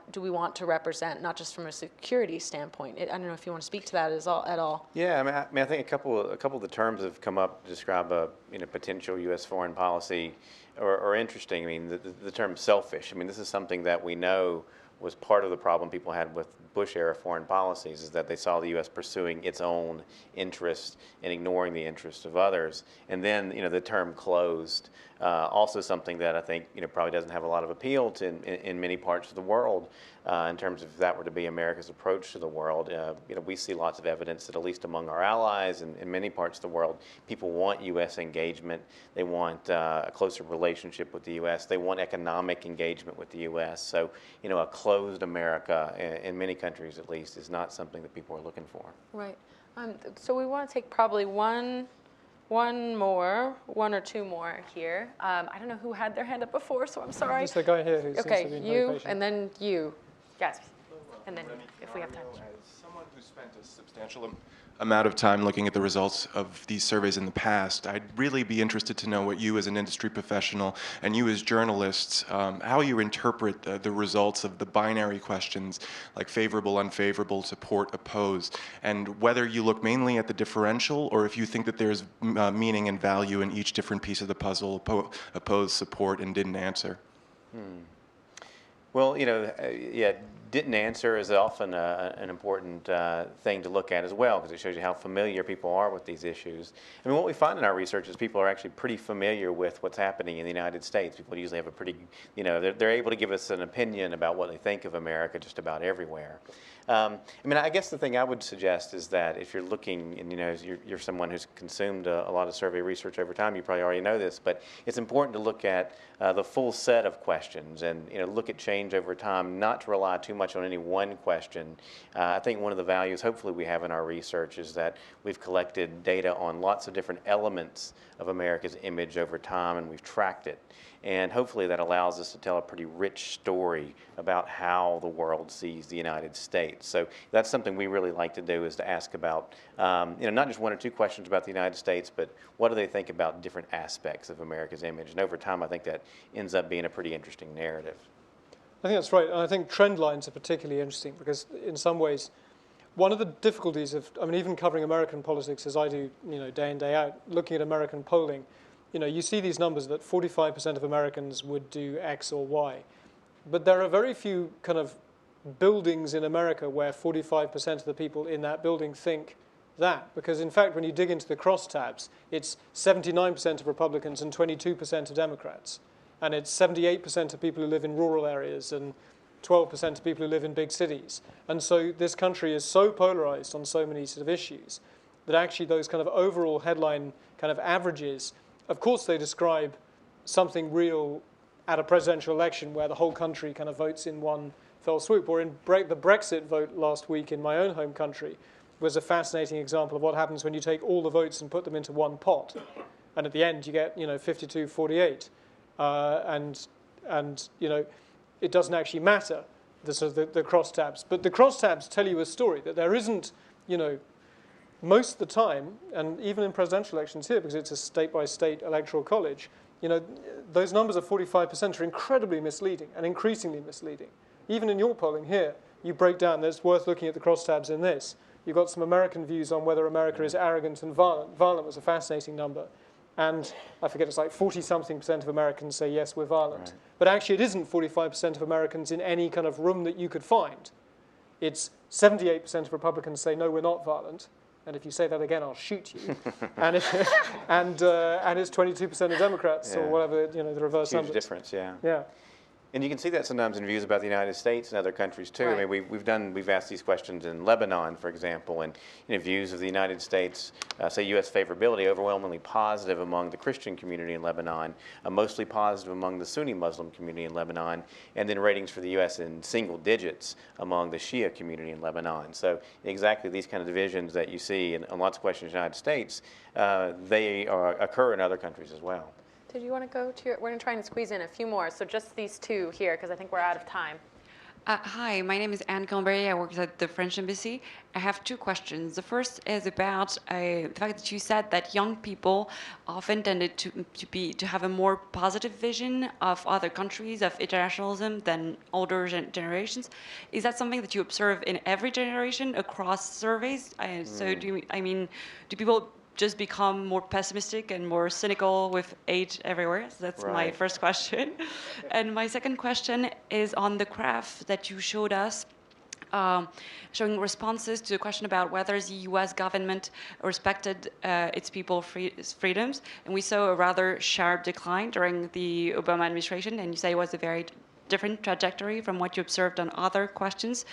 [SPEAKER 3] to represent, not just from a security standpoint? I don't know if you want to speak to that at all.
[SPEAKER 4] Yeah, I mean, I think a couple of the terms have come up to describe a potential U.S. foreign policy are interesting. I mean, the term selfish. I mean, this is something that we know was part of the problem people had with Bush-era foreign policies, is that they saw the U.S. pursuing its own interests and ignoring the interests of others. And then, the term closed, also something that I think, probably doesn't have a lot of appeal to in many parts of the world, in terms of if that were to be America's approach to the world. We see lots of evidence that, at least among our allies and in many parts of the world, people want U.S. engagement. They want a closer relationship with the U.S. They want economic engagement with the U.S. So, a closed America, in many countries at least, is not something that people are looking for.
[SPEAKER 3] Right. So we want to take probably one or two more here. I don't know who had their hand up before, so I'm sorry.
[SPEAKER 5] There's the guy here who's
[SPEAKER 3] okay, you, and then you. Yes. and then if we have time.
[SPEAKER 16] As someone who spent a substantial amount of time looking at the results of these surveys in the past, I'd really be interested to know what you as an industry professional and you as journalists, how you interpret the results of the binary questions like favorable, unfavorable, support, oppose, and whether you look mainly at the differential or if you think that there's meaning and value in each different piece of the puzzle, oppose, support, and didn't answer.
[SPEAKER 4] Well, yeah, didn't answer is often an important thing to look at as well, because it shows you how familiar people are with these issues. I mean, what we find in our research is people are actually pretty familiar with what's happening in the United States. People usually have a pretty, they're able to give us an opinion about what they think of America just about everywhere. I mean, I guess the thing I would suggest is that if you're looking, and you're someone who's consumed a lot of survey research over time, you probably already know this, but it's important to look at the full set of questions and look at change over time, not to rely too much on any one question. I think one of the values hopefully we have in our research is that we've collected data on lots of different elements of America's image over time, and we've tracked it. And hopefully that allows us to tell a pretty rich story about how the world sees the United States. So that's something we really like to do, is to ask about, not just one or two questions about the United States, but what do they think about different aspects of America's image? And over time, I think that ends up being a pretty interesting narrative.
[SPEAKER 5] I think that's right. And I think trend lines are particularly interesting because in some ways, one of the difficulties of, even covering American politics as I do, day in, day out, looking at American polling, you see these numbers that 45% of Americans would do X or Y. But there are very few kind of buildings in America where 45% of the people in that building think that. Because in fact, when you dig into the crosstabs, it's 79% of Republicans and 22% of Democrats. And it's 78% of people who live in rural areas and 12% of people who live in big cities. And so this country is so polarized on so many sort of issues that actually those kind of overall headline kind of averages, of course they describe something real at a presidential election where the whole country kind of votes in one fell swoop. Or in the Brexit vote last week in my own home country was a fascinating example of what happens when you take all the votes and put them into one pot. And at the end you get 52-48. And it doesn't actually matter, the crosstabs. But the crosstabs tell you a story that there isn't, most of the time, and even in presidential elections here, because it's a state-by-state electoral college, those numbers of 45% are incredibly misleading and increasingly misleading. Even in your polling here, you break down, it's worth looking at the crosstabs in this. You've got some American views on whether America is arrogant and violent. Violent was a fascinating number. And I forget, it's like 40-something% of Americans say, yes, we're violent. Right. But actually, it isn't 45% of Americans in any kind of room that you could find. It's 78% of Republicans say, no, we're not violent. And if you say that again, I'll shoot you. and it's 22% of Democrats, or whatever, the reverse numbers.
[SPEAKER 4] Huge difference, yeah.
[SPEAKER 5] Yeah.
[SPEAKER 4] And you can see that sometimes in views about the United States and other countries too. Right. I mean, we've asked these questions in Lebanon, for example, and views of the United States, say U.S. favorability, overwhelmingly positive among the Christian community in Lebanon, mostly positive among the Sunni Muslim community in Lebanon, and then ratings for the U.S. in single digits among the Shia community in Lebanon. So exactly these kind of divisions that you see in lots of questions in the United States, they occur in other countries as well.
[SPEAKER 3] Did you want to go to your, we're going to try and squeeze in a few more, so just these two here, because I think we're out of time.
[SPEAKER 17] Hi, my name is Anne Gilberry. I work at the French Embassy. I have two questions. The first is about the fact that you said that young people often tended to have a more positive vision of other countries, of internationalism, than older generations. Is that something that you observe in every generation across surveys? So do people just become more pessimistic and more cynical with age everywhere? So that's my first question. And my second question is on the graph that you showed us, showing responses to the question about whether the U.S. government respected its people's freedoms. And we saw a rather sharp decline during the Obama administration, and you say it was a very different trajectory from what you observed on other questions.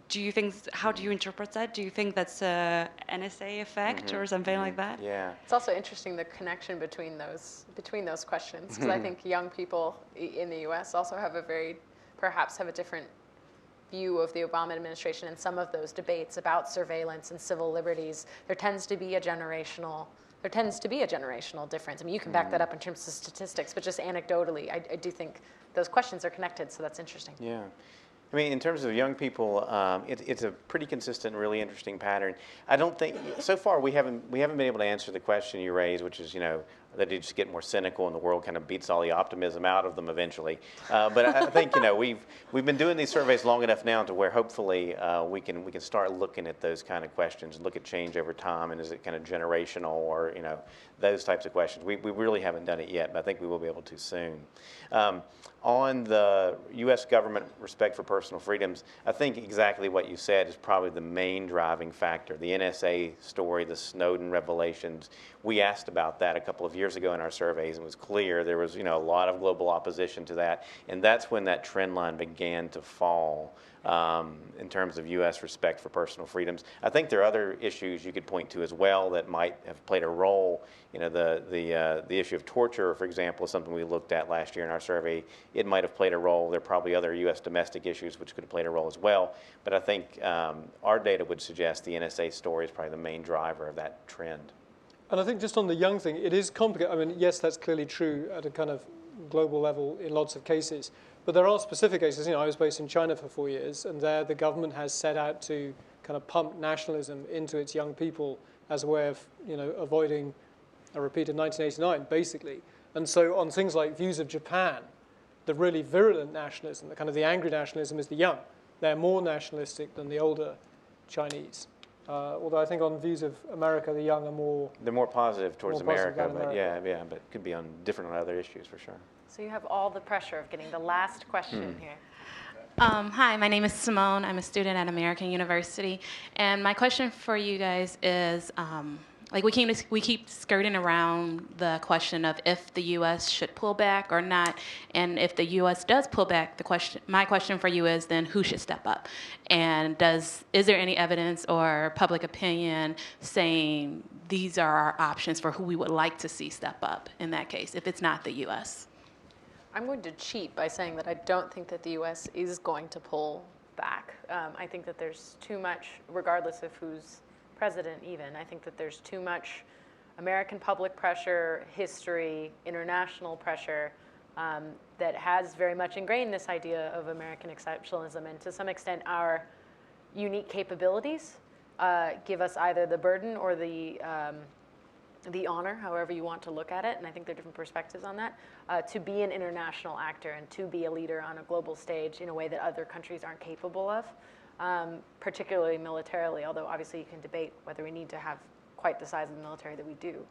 [SPEAKER 17] Do you think, how do you interpret that? Do you think that's a NSA effect or something like that?
[SPEAKER 4] Yeah.
[SPEAKER 3] It's also interesting, the connection between those questions, because I think young people in the U.S. also have perhaps have a different view of the Obama administration and some of those debates about surveillance and civil liberties. There tends to be a generational difference. I mean, you can back that up in terms of statistics, but just anecdotally, I do think those questions are connected, so that's interesting.
[SPEAKER 4] Yeah. I mean, in terms of young people, it's a pretty consistent, really interesting pattern. I don't think so far we haven't been able to answer the question you raised, which is, that they just get more cynical and the world kind of beats all the optimism out of them eventually. But I think we've been doing these surveys long enough now to where hopefully we can start looking at those kind of questions, look at change over time, and is it kind of generational or those types of questions. We really haven't done it yet, but I think we will be able to soon. On the U.S. government respect for personal freedoms, I think exactly what you said is probably the main driving factor. The NSA story, the Snowden revelations, we asked about that a couple of years ago in our surveys, and it was clear there was a lot of global opposition to that, and that's when that trend line began to fall in terms of U.S. respect for personal freedoms. I think there are other issues you could point to as well that might have played a role. The issue of torture, for example, is something we looked at last year in our survey. It might have played a role. There are probably other U.S. domestic issues which could have played a role as well. But I think our data would suggest the NSA story is probably the main driver of that trend.
[SPEAKER 5] And I think just on the young thing, it is complicated. I mean, yes, that's clearly true at a kind of global level in lots of cases. But there are specific cases. I was based in China for 4 years, and there the government has set out to kind of pump nationalism into its young people as a way of, avoiding a repeat of 1989, basically. And so on things like views of Japan, the really virulent nationalism, the kind of the angry nationalism is the young. They're more nationalistic than the older Chinese. Although I think on views of America, the young are more...
[SPEAKER 4] They're more positive towards
[SPEAKER 5] more positive
[SPEAKER 4] America, but
[SPEAKER 5] America.
[SPEAKER 4] yeah, but it could be different on other issues for sure.
[SPEAKER 3] So you have all the pressure of getting the last question here.
[SPEAKER 18] Hi, my name is Simone. I'm a student at American University. And my question for you guys is, we keep skirting around the question of if the U.S. should pull back or not. And if the U.S. does pull back, my question for you is then who should step up? And is there any evidence or public opinion saying these are our options for who we would like to see step up in that case, if it's not the U.S.?
[SPEAKER 3] I'm going to cheat by saying that I don't think that the U.S. is going to pull back. I think that there's too much, regardless of who's president even, I think that there's too much American public pressure, history, international pressure that has very much ingrained this idea of American exceptionalism, and to some extent our unique capabilities give us either the burden or the honor, however you want to look at it, and I think there are different perspectives on that, to be an international actor and to be a leader on a global stage in a way that other countries aren't capable of, particularly militarily, although obviously you can debate whether we need to have quite the size of the military that we do.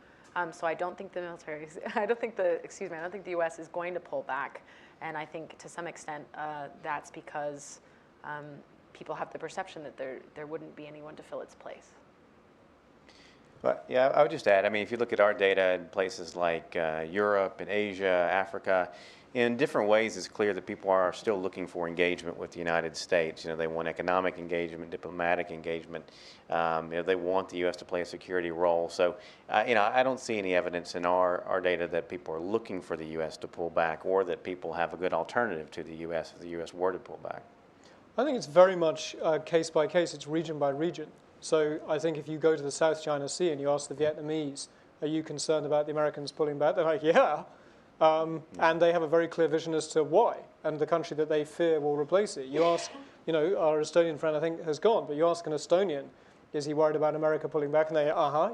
[SPEAKER 3] So I don't think the military, I don't think the U.S. is going to pull back, and I think to some extent that's because people have the perception that there wouldn't be anyone to fill its place.
[SPEAKER 4] But yeah, I would just add, I mean, if you look at our data in places like Europe and Asia, Africa, in different ways it's clear that people are still looking for engagement with the United States. They want economic engagement, diplomatic engagement. They want the U.S. to play a security role. So, I don't see any evidence in our data that people are looking for the U.S. to pull back or that people have a good alternative to the U.S. if the U.S. were to pull back.
[SPEAKER 5] I think it's very much case by case. It's region by region. So I think if you go to the South China Sea and you ask the Vietnamese, are you concerned about the Americans pulling back? They're like, yeah. And they have a very clear vision as to why, and the country that they fear will replace it. You ask, our Estonian friend I think has gone, but you ask an Estonian, is he worried about America pulling back? And they,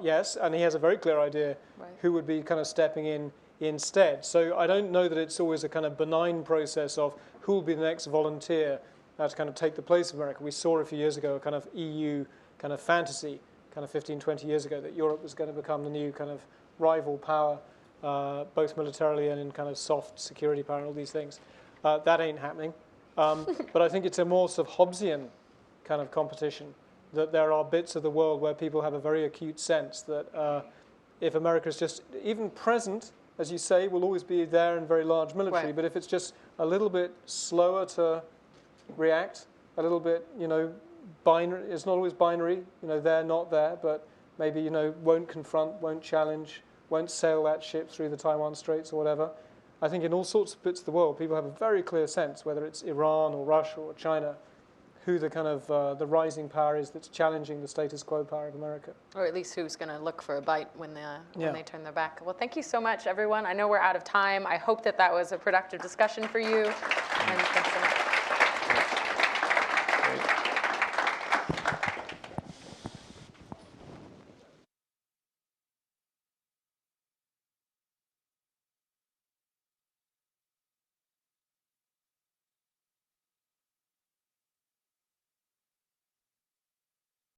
[SPEAKER 5] yes. And he has a very clear idea who would be kind of stepping in instead. So I don't know that it's always a kind of benign process of who will be the next volunteer to kind of take the place of America. We saw a few years ago a kind of EU kind of fantasy, kind of 15, 20 years ago, that Europe was going to become the new kind of rival power, both militarily and in kind of soft security power and all these things. That ain't happening. But I think it's a more sort of Hobbesian kind of competition, that there are bits of the world where people have a very acute sense that if America is just even present, as you say, will always be there in very large military, but if it's just a little bit slower to react, a little bit, binary, it's not always binary, they're not there, but maybe, won't confront, won't challenge, won't sail that ship through the Taiwan Straits or whatever. I think in all sorts of bits of the world, people have a very clear sense, whether it's Iran or Russia or China, who the kind of the rising power is that's challenging the status quo power of America.
[SPEAKER 3] Or at least who's going to look for a bite when they turn their back. Well, thank you so much, everyone. I know we're out of time. I hope that was a productive discussion for you. And thanks so much.